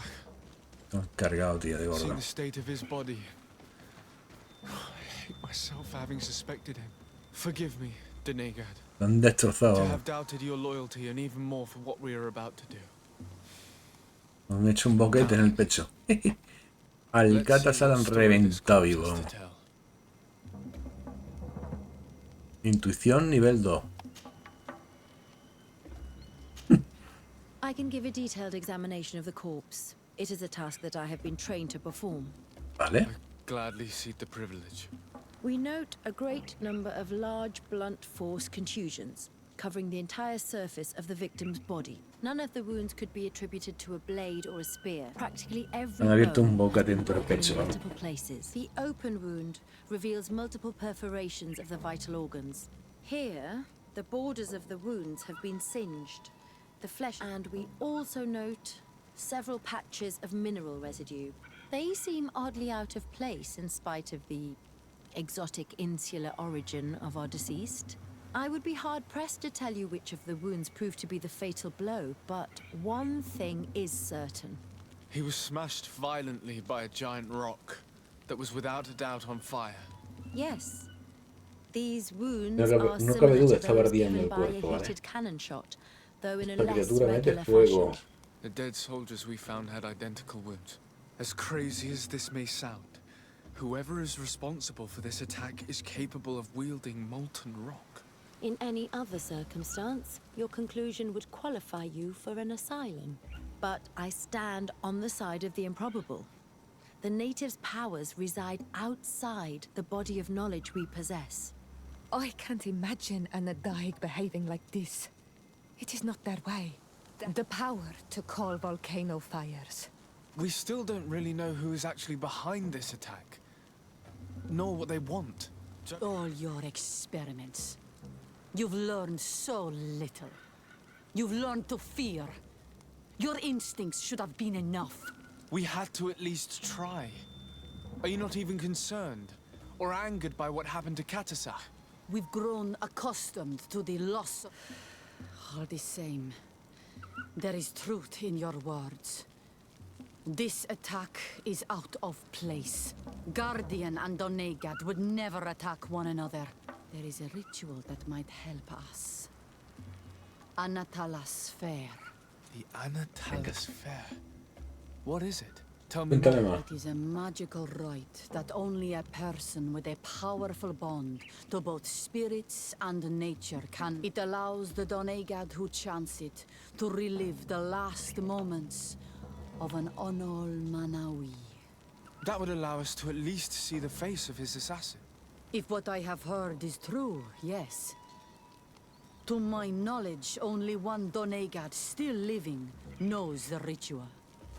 A: Estoy cargado, tío, de gordo.
C: Seeing the state of his body. I hate myself for having suspected him. Forgive me, Denegad.
A: Lo han destrozado.
C: To have doubted your loyalty and even more for what we are about to do.
A: Me han hecho un boquete en el pecho. Al Cata se lo han reventado vivo. Intuición nivel 2.
D: I can give a detailed examination of the corpse. It is a task that I have been trained to perform.
A: Vale.
C: I gladly cede the privilege.
D: We note a great number of large, blunt force contusions, covering the entire surface of the victim's body. None of the wounds could be attributed to a blade or a spear. Practically every
A: Han abierto un
D: bone
A: boquete dentro del
D: in
A: pecho.
D: multiple places. The open wound reveals multiple perforations of the vital organs. Here, the borders of the wounds have been singed. The flesh, and we also note several patches of mineral residue. They seem oddly out of place in spite of the exotic insular origin of our deceased. I would be hard-pressed to tell you which of the wounds proved to be the fatal blow, but one thing is certain.
C: He was smashed violently by a giant rock that was without a doubt on fire.
D: Yes. These wounds
A: No
D: are
A: cabe
D: similar
A: duda,
D: to
A: estaba
D: those
A: ardiendo
D: given
A: el
D: by
A: cuerpo,
D: a
A: ¿vale?
D: heated cannon shot, though in a
A: Esta
D: less
A: criatura mete
D: regular
A: fuego.
D: fashion.
C: The dead soldiers we found had identical wounds. As crazy as this may sound, whoever is responsible for this attack is capable of wielding molten rock.
D: In any other circumstance, your conclusion would qualify you for an asylum. But I stand on the side of the improbable. The natives' powers reside outside the body of knowledge we possess.
I: I can't imagine an Adaig behaving like this. It is not their way. The power to call volcano fires.
C: We still don't really know who is actually behind this attack, nor what they want.
N: All your experiments. You've learned so little. You've learned to fear. Your instincts should have been enough.
C: We had to at least try. Are you not even concerned or angered by what happened to Katasak?
N: We've grown accustomed to the loss. All the same, there is truth in your words. This attack is out of place. Guardian and Donegad would never attack one another. There is a ritual that might help us. Anatalas Fair.
C: The Anatalas Fair. What is it? Tell me
A: Cuéntame
C: more.
A: más.
N: It is a magical rite that only a person with a powerful bond to both spirits and nature can. It allows the Donegad who chants it to relive the last moments of an Onol Manawi.
C: That would allow us to at least see the face of his assassin.
N: If what I have heard is true, yes. To my knowledge, only one Donegad still living knows the ritual.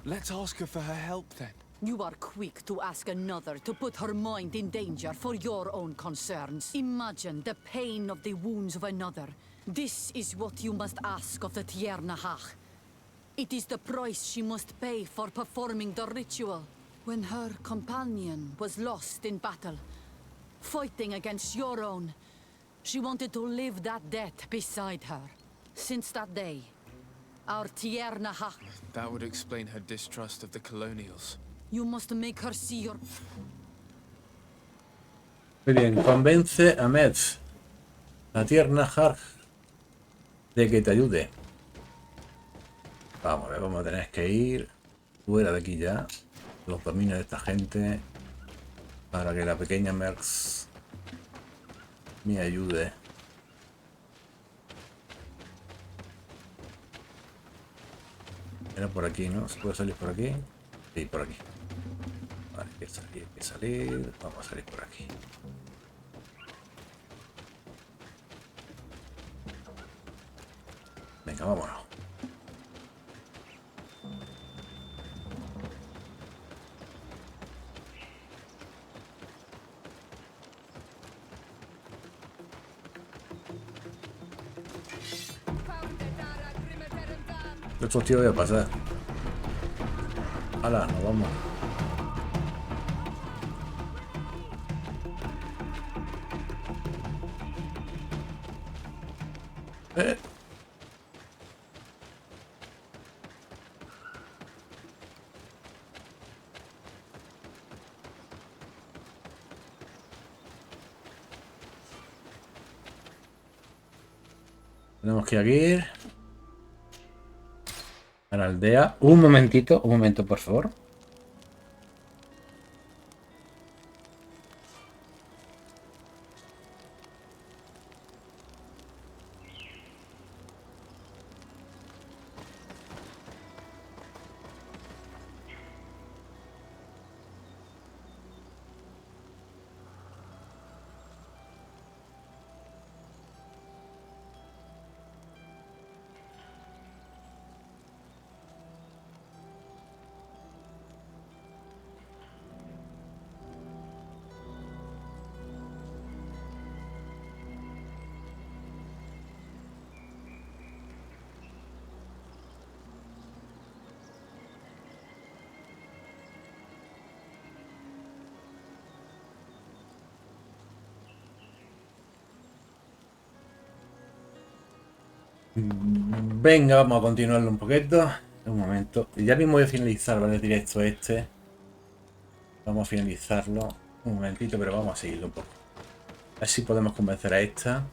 C: Let's ask her for her help then.
N: You are quick to ask another to put her mind in danger for your own concerns. Imagine the pain of the wounds of another. This is what you must ask of the Tiernahach. It is the price she must pay for performing the ritual. When her companion was lost in battle, fighting against your own, she wanted to live that death beside her. Since that day, our Tiernahach...
C: That would explain her distrust of the colonials.
N: You must make her see your...
A: Muy bien, convence a Metz, la tierna Harg, de que te ayude. Vamos a ver, vamos a tener que ir fuera de aquí ya. Los dominios de esta gente. Para que la pequeña Merx me ayude. Era por aquí, ¿no? ¿Se puede salir por aquí? Sí, por aquí. Vale, hay que salir, hay que salir. Vamos a salir por aquí. Venga, vámonos. Estos tíos voy a pasar. Hala, nos vamos. Tenemos que ir a la aldea. Un momento, por favor. Venga, vamos a continuarlo un poquito. Un momento. Ya mismo voy a finalizar, ¿vale? El directo este. Vamos a finalizarlo. Un momentito, pero vamos a seguirlo un poco. A ver si podemos convencer a esta.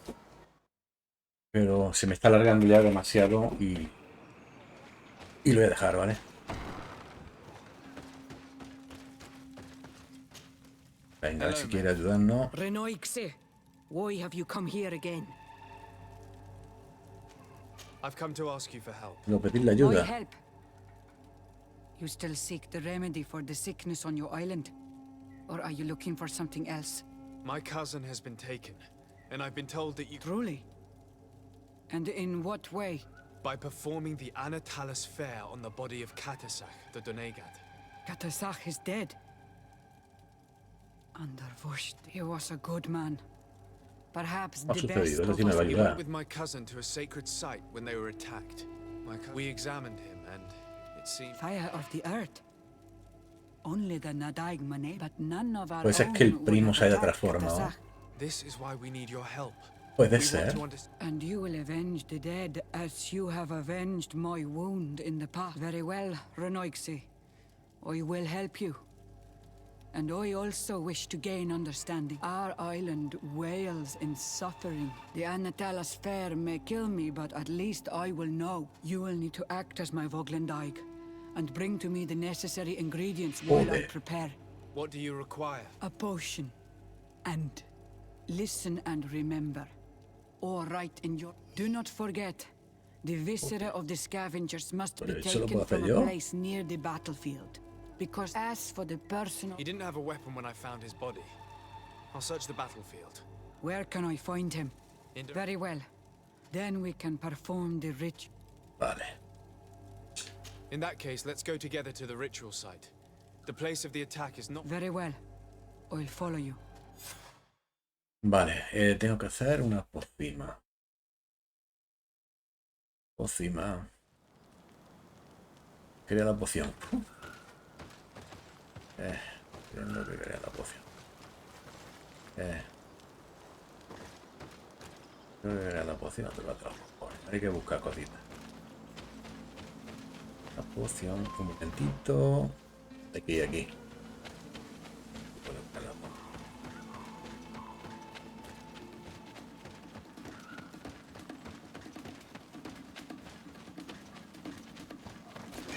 A: Pero se me está alargando ya demasiado y lo voy a dejar, ¿vale? Venga, a ver si quiere ayudarnos.
J: Renoixe, why have you come here again?
C: I've come to ask you for help.
A: Lo pedirle
O: My
A: ayuda.
O: help? You still seek the remedy for the sickness on your island? Or are you looking for something else?
C: My cousin has been taken, and I've been told that you...
O: Truly? And in what way?
C: By performing the Anatalis fair on the body of Katasach, the Donegad.
O: Katasach is dead. Underwushed, he was a good man. Perhaps the best of us.
C: We went with my cousin to a sacred site when they were attacked. We examined him, and it seemed...
O: Fire of the earth. Only the Nadaig Mane, but none of our
A: Puede ser que el primo se haya transformado.
C: This is why we need your help.
A: Puede ser.
O: And you will avenge the dead as you have avenged my wound in the past. Very well, Renoixe. I will help you. And I also wish to gain understanding. Our island wails in suffering. The Anatalas fair may kill me, but at least I will know. You will need to act as my Voglendaig and bring to me the necessary ingredients while I prepare.
C: What do you require?
O: A potion. And listen and remember. Or write in your... Do not forget. The viscera of the scavengers must be taken from a place near the battlefield. Because as for the personal...
C: He didn't have a weapon when I found his body. I'll search the battlefield.
O: Where can I find him? Very well. Then we can perform the ritual.
A: Vale.
C: In that case, let's go together to the ritual site. The place of the attack is not...
O: Very well. I'll follow you.
A: Vale, tengo que hacer una pócima. Pócima. Quería la poción. Creo que quería la poción. Creo que quería la poción, pero la trajo. Hay que buscar cositas. La poción, un momentito. Aquí, aquí. Puedo buscar la poción.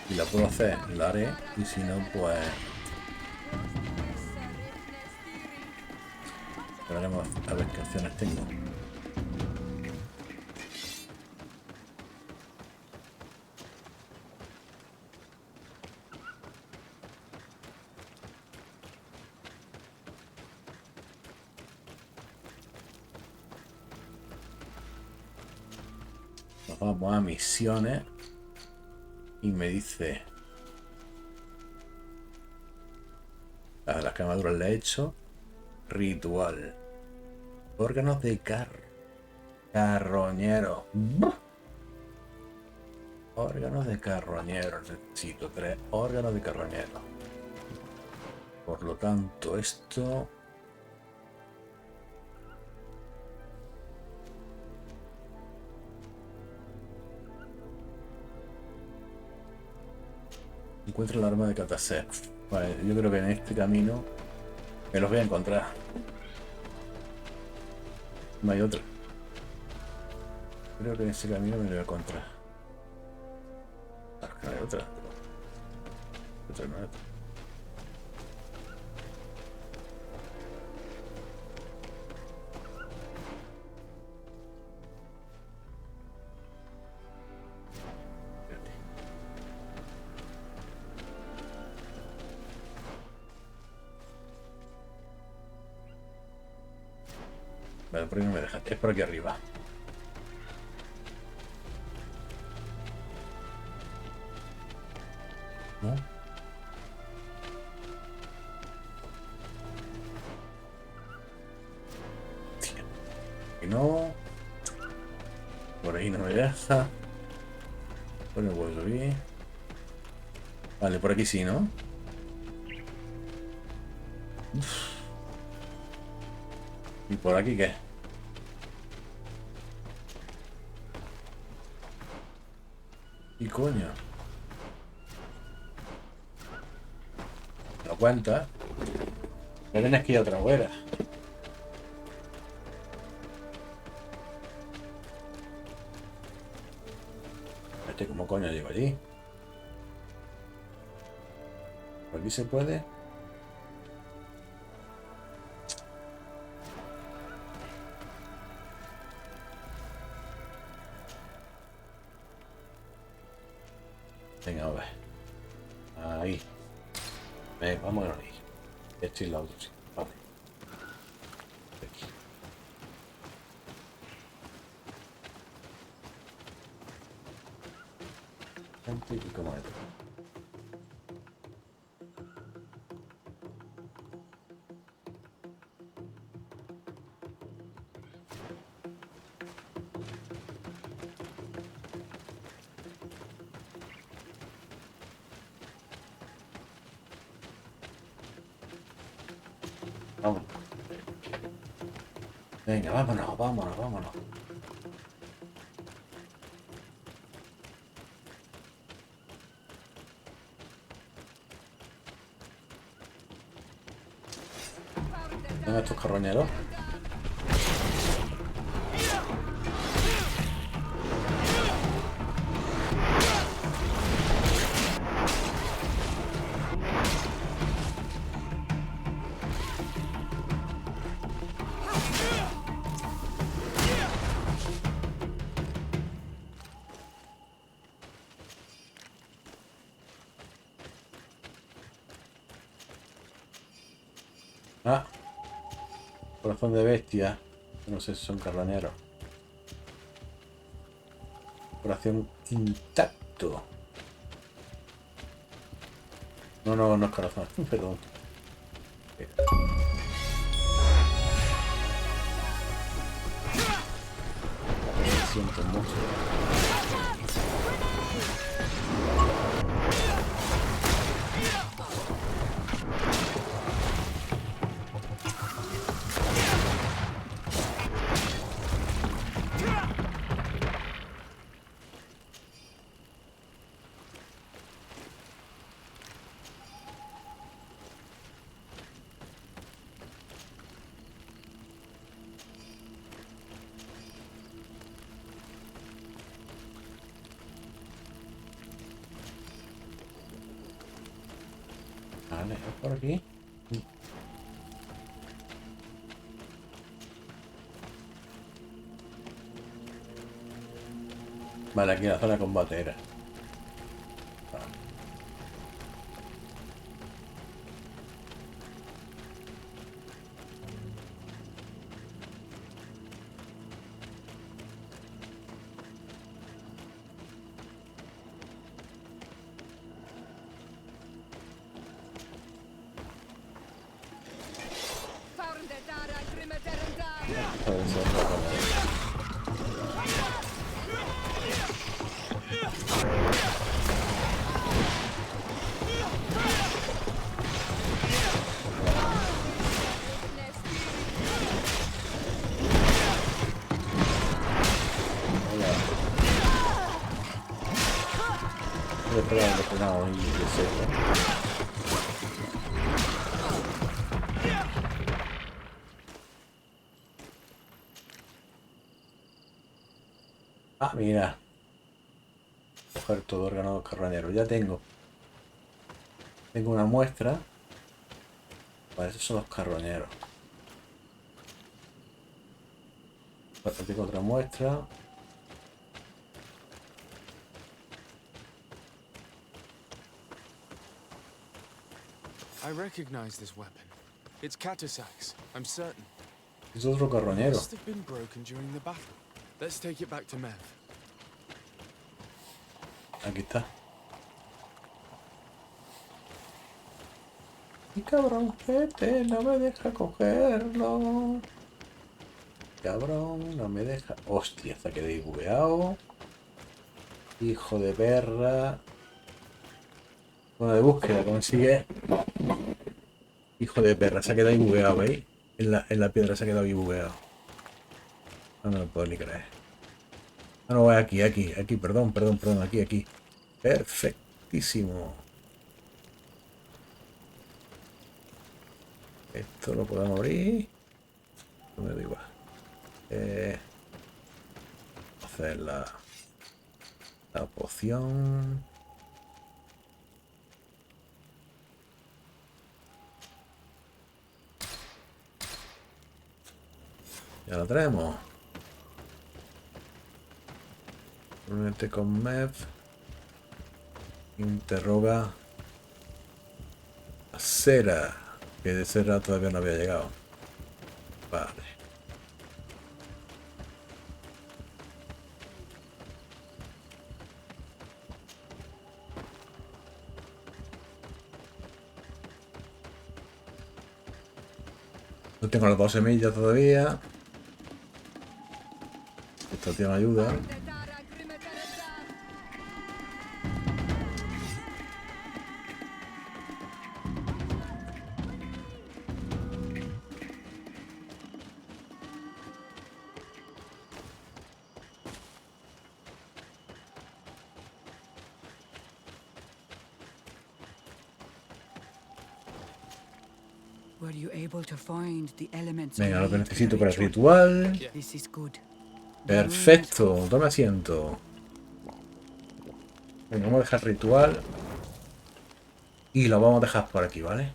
A: Si la puedo hacer, la haré. Y si no, pues... Veremos a ver qué opciones tengo. Nos vamos a misiones. Y me dice... Las quemaduras le he hecho. Ritual. Órganos de carroñero. Órganos de carroñero. Necesito 3 órganos de carroñero. Por lo tanto, esto... Encuentra el arma de Cataset. Vale, yo creo que en este camino me los voy a encontrar. No hay otro. Creo que en ese camino me lo voy a encontrar. Ah, no hay otra. Otra no hay otra. Vale, por ahí no me deja. Es por aquí arriba. ¿No? Tío. Y no. Por ahí no me deja. Por el puedo subir. Vale, por aquí sí, ¿no? Uf. ¿Y por aquí qué? ¿Y coño? ¿Te lo cuentas? Ya tienes que ir a otra hoguera. ¿Cómo coño llego allí? ¿Por aquí se puede? Venga, a ver. Ahí. Venga, vamos a ahí. Este y la otra, sí. Vale. Aquí. Y como esto. Vamos. Venga, vámonos, vámonos, vámonos. Venga, estos carroñeros. Ah, corazón de bestia. No sé si son carroñeros. Corazón intacto. No, no, no es corazón. Perdón. Lo siento mucho. Vale, es por aquí. Vale, aquí en la zona combatera. Ah, mira. Coger todo órgano carroñero. Ya tengo. Tengo una muestra. Vale, esos son los carroñeros. Vale, tengo otra muestra.
C: I recognize this weapon. It's Katasak's, I'm certain.
A: Es otro carroñero.
C: Must have been broken during the battle. Let's take it back to Mev.
A: Aquí está. Y cabrón, este no me deja cogerlo. Cabrón, no me deja. Hostia, se ha quedado bugueado. Hijo de perra. Bueno, de búsqueda consigue. Hijo de perra, se ha quedado ahí bugueado, ¿veis? En la piedra se ha quedado ahí bugueado. No me lo puedo ni creer. Ah, no, aquí, perdón, aquí. Perfectísimo. Esto lo podemos abrir. No me da igual. Hacer la poción. Ya la tenemos. Únete con Mev. Interroga a Cera, que de Cera todavía no había llegado. Vale. No tengo las 2 semillas todavía. Esto tiene ayuda.
O: Were you able to find the elements?
A: Venga, lo que necesito para el ritual.
O: This is good.
A: Perfecto, tome asiento. Venga, vamos a dejar ritual. Y lo vamos a dejar por aquí, ¿vale?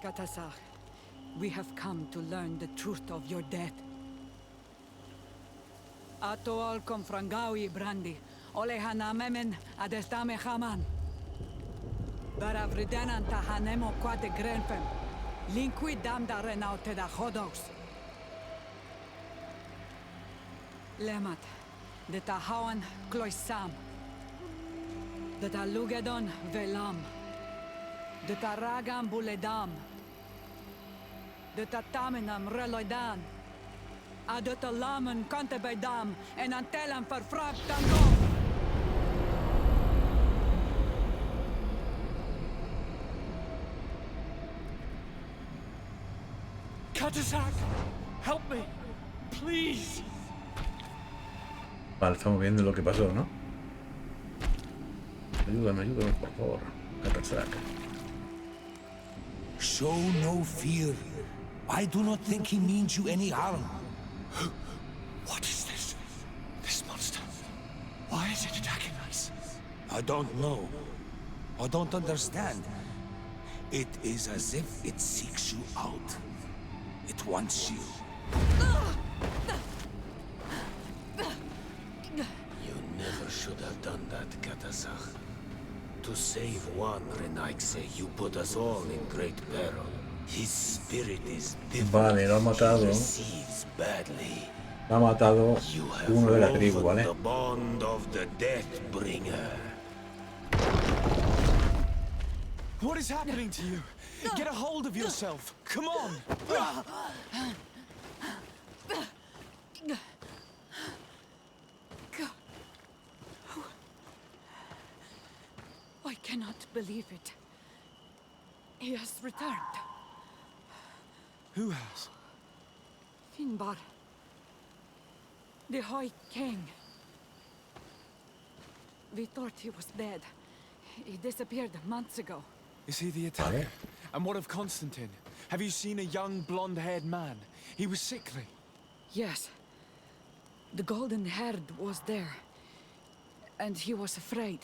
O: Katasar, we have come to learn the truth of your death. Ato al confrangawi brandi, olehana memen adestame haman. Baravridenan tahanemo quate grenfem, linqui damda renaute da hodos. Lemat, de tahawan kloisam, de talugedon velam, de taragam buledam, de tatamenam reloidan. Adota lamen kante bij dam en antelem verfragt dan
F: Katasar, help me, please.
A: Vale, estamos viendo lo que pasó, ¿no? Ayúdame, por favor. Katasar.
E: Show no fear. I do not think he means you any harm.
F: What is this? This monster? Why is it attacking us?
E: I don't know. I don't understand. It is as if it seeks you out. It wants you.
H: You never should have done that, Katasach. To save one Renaikse, you put us all in great peril. His spirit is
A: Vale, lo ha matado.
H: receives badly.
A: Lo ha matado
H: You have
A: uno de la tribu,
H: woven
A: ¿vale?
H: the bond of the Deathbringer.
C: What is happening to you? Get a hold of yourself. Come on.
O: I cannot believe it. He has returned.
C: Who has?
O: Finbar. The High King. We thought he was dead. He disappeared months ago.
C: Is he the attacker? And what of Constantine? Have you seen a young blonde-haired man? He was sickly.
O: Yes. The golden-haired was there. And he was afraid.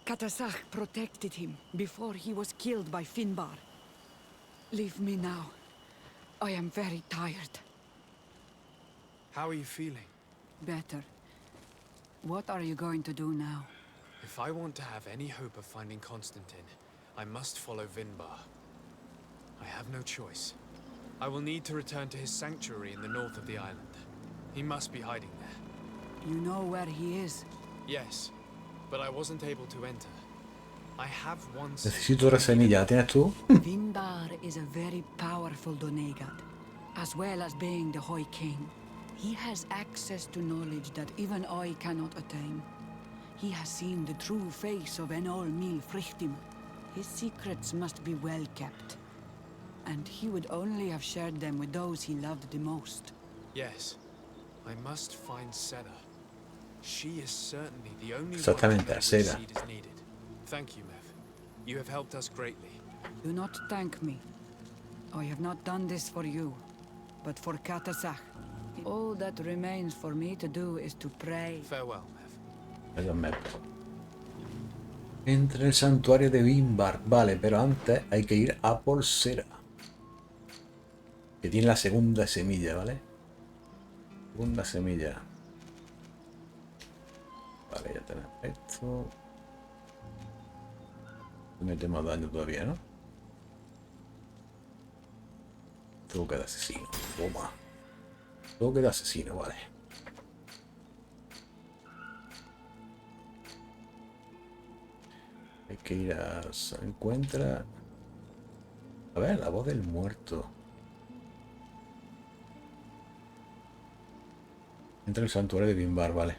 O: Katasach protected him before he was killed by Finbar. Leave me now. I am very tired.
C: How are you feeling?
O: Better. What are you going to do now?
C: If I want to have any hope of finding Constantine, I must follow Vinbar. I have no choice. I will need to return to his sanctuary in the north of the island. He must be hiding there.
O: You know where he is?
C: Yes, but I wasn't able to enter. I have one...
A: Necesito otra semilla, ¿la tienes tú?
O: Vinbar is a very powerful Doneigad, as well as being the High King. He has access to knowledge that even I cannot attain. He has seen the true face of Enol Mil Frichtim. His secrets must be well kept. And he would only have shared them with those he loved the most.
C: Yes, I must find Seda. She is certainly the only
A: Exactamente,
C: one
A: Seda.
C: seed is needed. Thank you, Mev. You have helped us greatly.
O: Do not thank me. I have not done this for you, but for Katasach. All that remains for me to do is to pray.
C: Farewell,
A: Mev. Entra en el santuario de Vinbar. Vale, pero antes hay que ir a por Sera. Que tiene la segunda semilla, ¿vale? Segunda semilla. Vale, ya tenemos esto. No metemos daño todavía, ¿no? Toque de asesino. Toma. Toque de asesino, vale. Hay que ir a... Se encuentra... A ver, la voz del muerto. Entra en el santuario de Vinbar, vale.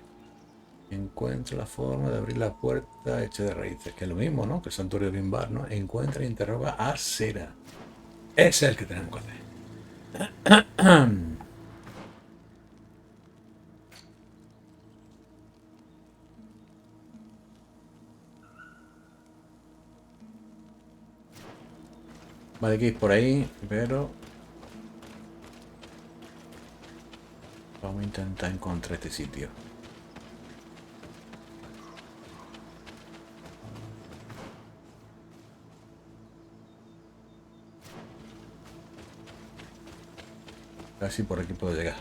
A: Encuentra la forma de abrir la puerta hecha de raíces. Que es lo mismo, ¿no? Que el santuario de Vinbar, ¿no? Encuentra e interroga a Sera. Ese es el que tenemos que hacer. Vale, hay que ir por ahí, pero... Vamos a intentar encontrar este sitio. A ver si por aquí puedo llegar.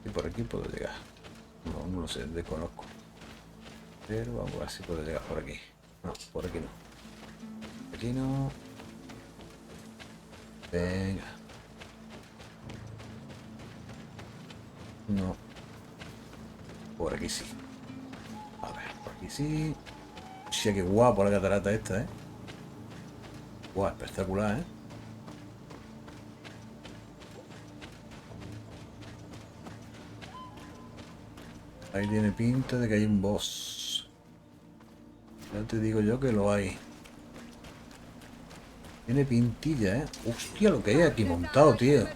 A: Si por aquí puedo llegar. No, no lo sé, desconozco. Pero vamos a ver si puedo llegar por aquí. No, por aquí no. Aquí no. Venga. No. Por aquí sí. A ver, por aquí sí. Hostia, qué guapo la catarata esta, ¿eh? Guau, espectacular, ¿eh? Ahí tiene pinta de que hay un boss. Ya te digo yo que lo hay. Tiene pintilla, ¿eh? Hostia, lo que hay aquí montado, tío.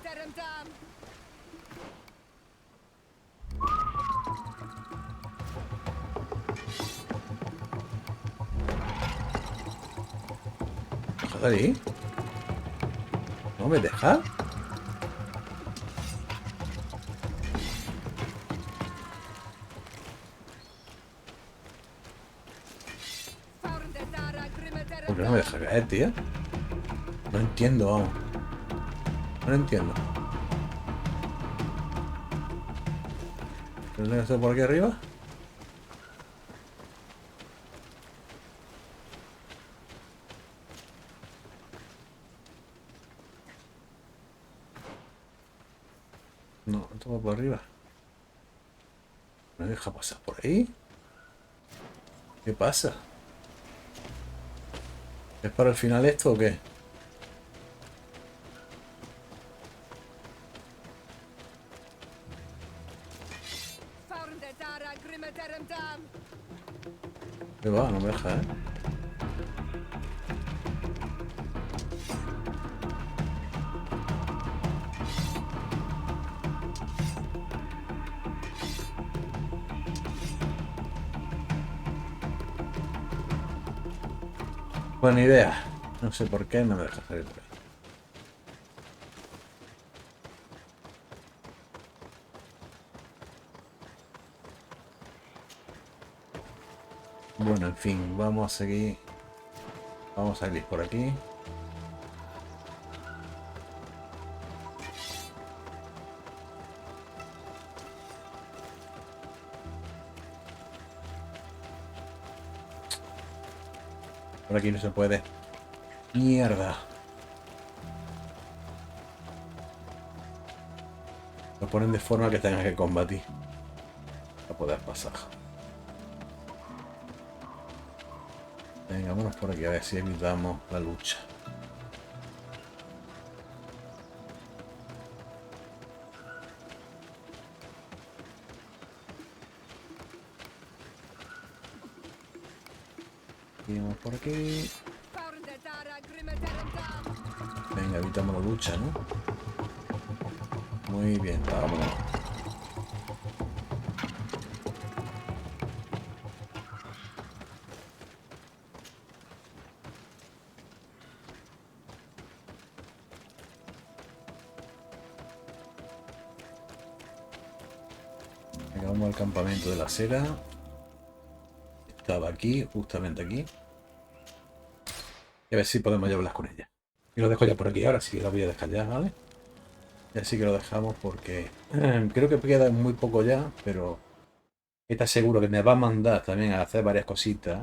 A: ¿Deja de ahí? ¿No me deja? ¿Por qué no me deja caer, tío? No entiendo, vamos. No lo entiendo. ¿Qué tengo que hacer por aquí arriba? No, no tengo por arriba. ¿Me deja pasar por ahí? ¿Qué pasa? ¿Es para el final esto o qué? ¿Qué va? No me deja, ¿eh? Buena idea. No sé por qué no me deja salir por ahí. Bueno, en fin, vamos a seguir. Vamos a ir por aquí. Por aquí no se puede. Mierda. Lo ponen de forma que tengas que combatir para poder pasar. Venga, vámonos por aquí a ver si evitamos la lucha. Y vamos por aquí. Venga, evitamos la lucha, ¿no? Muy bien, vámonos. Venga, vamos al campamento de la cera. Estaba aquí, justamente aquí. Y a ver si podemos llevarlas con ella. Y lo dejo ya por aquí. Ahora sí que la voy a dejar ya, ¿vale? Y así que lo dejamos porque creo que queda muy poco ya, pero está seguro que me va a mandar también a hacer varias cositas.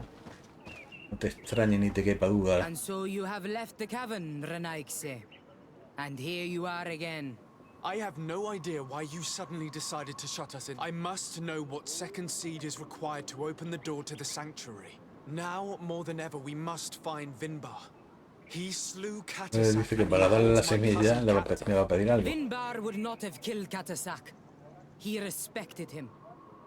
A: No te extrañe ni te quepa duda.
J: And so you have left the cavern, Renaigse. And here you are again.
C: I have no idea why you suddenly decided to shut us in. I must know what second seed is required to open the door to the sanctuary. Now, more than ever, we must find Vinbar. He slew Katasak.
A: Dice que para darle la semilla me va a pedir algo.
J: Vinbar would not have killed Katasak. He respected him.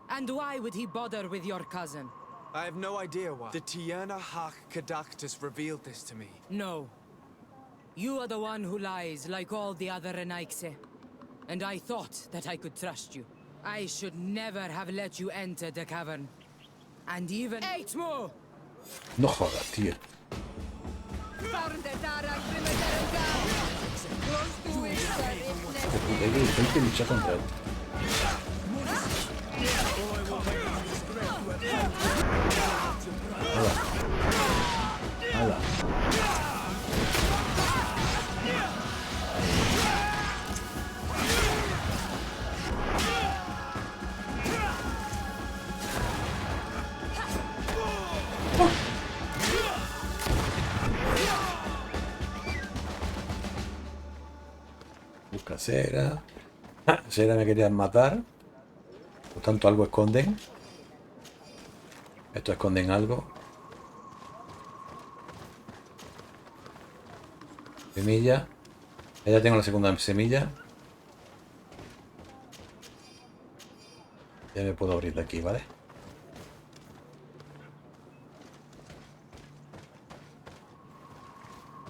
J: And why would he bother with your cousin?
C: I have no idea why. The Tierna Hach Kadaktus revealed this to me.
J: No. You are the one who lies like all the other Renaigse. And I thought that I could trust you. I should never have let you enter the cavern. And even 8 more!
A: No jodas, tío. Hay que luchar contra él. Hala. Hala. Busca cera. Cera me querían matar. Por tanto, algo esconden. Esto esconden algo. Semilla. Ya tengo la segunda semilla. Ya me puedo abrir de aquí, ¿vale?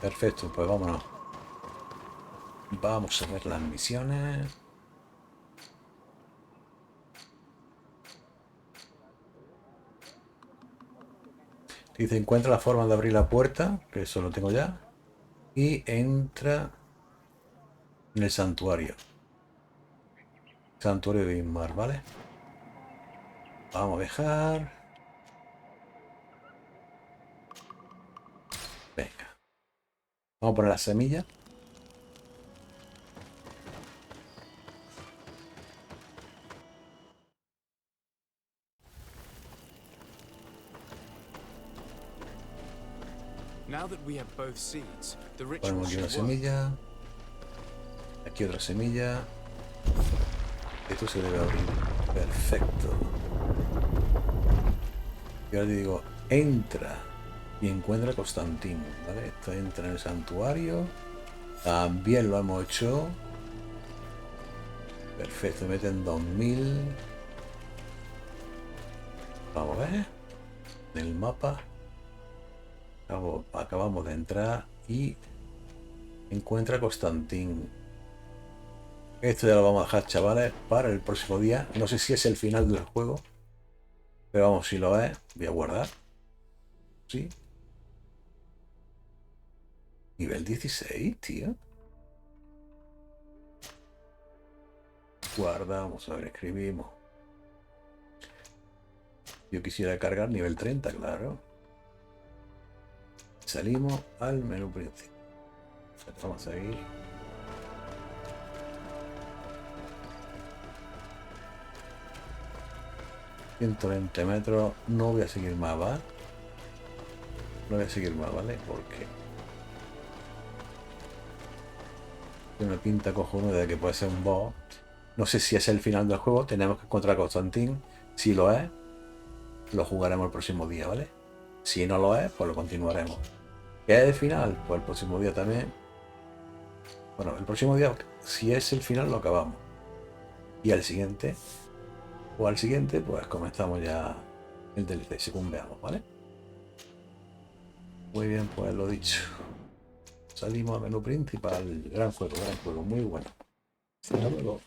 A: Perfecto, pues vámonos. Vamos a ver las misiones. Dice, encuentra la forma de abrir la puerta, que eso lo tengo ya. Y entra en el santuario. Santuario de Vinbar, ¿vale? Vamos a dejar. Venga. Vamos a poner la semilla.
C: Now that we have both seeds, the ritual
A: Ponemos aquí una
C: should work.
A: semilla. Aquí otra semilla. Esto se debe abrir. Perfecto. Y ahora te digo, entra Y encuentra a Constantín, ¿vale? Esto entra en el santuario. También lo hemos hecho. Perfecto, meten 2000. Vamos a ver. En el mapa. Acabamos de entrar y encuentra a Constantín. Esto ya lo vamos a dejar, chavales, para el próximo día. No sé si es el final del juego. Pero vamos, si lo es, voy a guardar. Sí. Nivel 16, tío. Guarda, vamos a ver, escribimos. Yo quisiera cargar nivel 30, claro. Salimos al menú principal. Vamos a ir. ...120 metros. No voy a seguir más, ¿vale? No voy a seguir más, ¿vale? Porque tiene una pinta cojonuda de que puede ser un boss. No sé si es el final del juego. Tenemos que encontrar a Constantín. Si lo es, lo jugaremos el próximo día, ¿vale? Si no lo es, pues lo continuaremos. ¿Qué es el final? Pues el próximo día también. Bueno, el próximo día, si es el final, lo acabamos. Y al siguiente, o al siguiente, pues comenzamos ya el DLC, según veamos, ¿vale? Muy bien, pues lo dicho. Salimos al menú principal. Gran juego, muy bueno. Hasta luego.